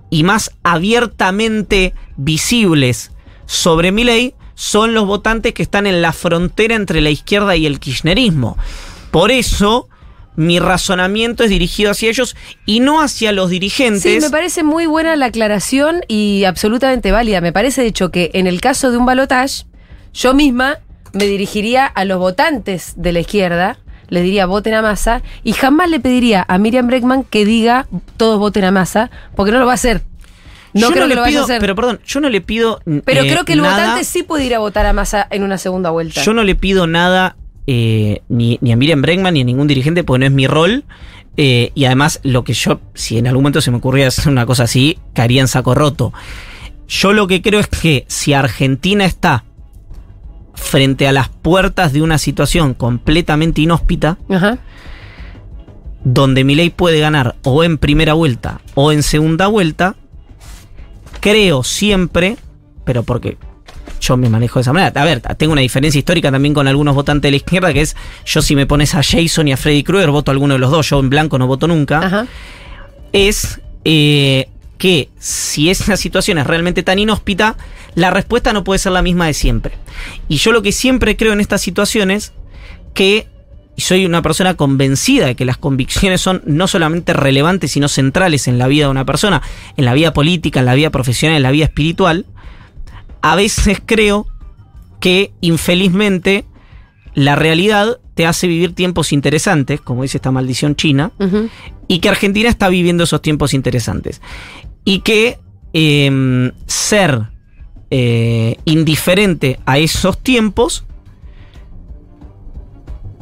y más abiertamente visibles sobre Milei son los votantes que están en la frontera entre la izquierda y el kirchnerismo. Por eso, mi razonamiento es dirigido hacia ellos y no hacia los dirigentes. Sí, me parece muy buena la aclaración y absolutamente válida. Me parece, de hecho, que en el caso de un balotaje, yo misma me dirigiría a los votantes de la izquierda, les diría voten a Massa, y jamás le pediría a Miriam Bregman que diga todos voten a Massa, porque no lo va a hacer. No creo que lo vaya a hacer. Pero perdón, yo no le pido pero creo que el nada, votante sí puede ir a votar a Massa en una segunda vuelta. Yo no le pido nada ni a Miriam Bregman ni a ningún dirigente, porque no es mi rol. Y además, lo que yo, si en algún momento se me ocurría hacer una cosa así, caería en saco roto. Yo lo que creo es que si Argentina está frente a las puertas de una situación completamente inhóspita, donde Milei puede ganar o en primera vuelta o en segunda vuelta, creo siempre, pero porque yo me manejo de esa manera. A ver, tengo una diferencia histórica también con algunos votantes de la izquierda, que es, yo si me pones a Jason y a Freddy Krueger, voto a alguno de los dos, yo en blanco no voto nunca. Ajá. Es que si esa situación es realmente tan inhóspita, la respuesta no puede ser la misma de siempre. Y yo lo que siempre creo en estas situaciones, que soy una persona convencida de que las convicciones son no solamente relevantes, sino centrales en la vida de una persona, en la vida política, en la vida profesional, en la vida espiritual. A veces creo que, infelizmente, la realidad te hace vivir tiempos interesantes, como dice esta maldición china, y que Argentina está viviendo esos tiempos interesantes. Y que ser indiferente a esos tiempos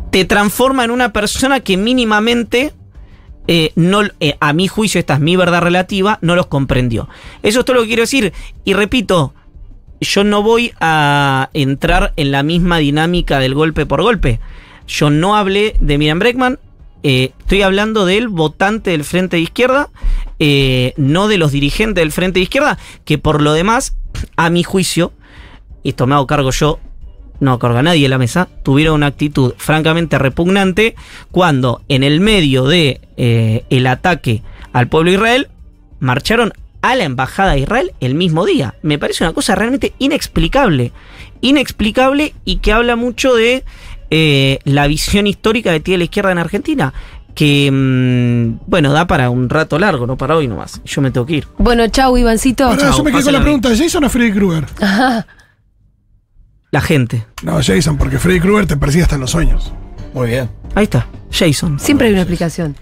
te transforma en una persona que mínimamente, a mi juicio, esta es mi verdad relativa, no los comprendió. Eso es todo lo que quiero decir. Y repito, yo no voy a entrar en la misma dinámica del golpe por golpe. Yo no hablé de Miriam Bregman, estoy hablando del votante del Frente de Izquierda, no de los dirigentes del Frente de Izquierda, que por lo demás, a mi juicio, y esto me hago cargo yo, no cargo a nadie en la mesa, tuvieron una actitud francamente repugnante cuando en el medio de el ataque al pueblo de Israel marcharon a la embajada de Israel el mismo día. Me parece una cosa realmente inexplicable y que habla mucho de la visión histórica que tiene la izquierda en Argentina, que bueno, da para un rato largo, no para hoy nomás. Yo me tengo que ir. Bueno, chau, Ivancito. Pará, yo me quedé con la pregunta de Jason o Freddy Krueger. Ajá. La gente. No, Jason, porque Freddy Krueger te persigue hasta en los sueños. Muy bien. Ahí está, Jason. Siempre hay una explicación.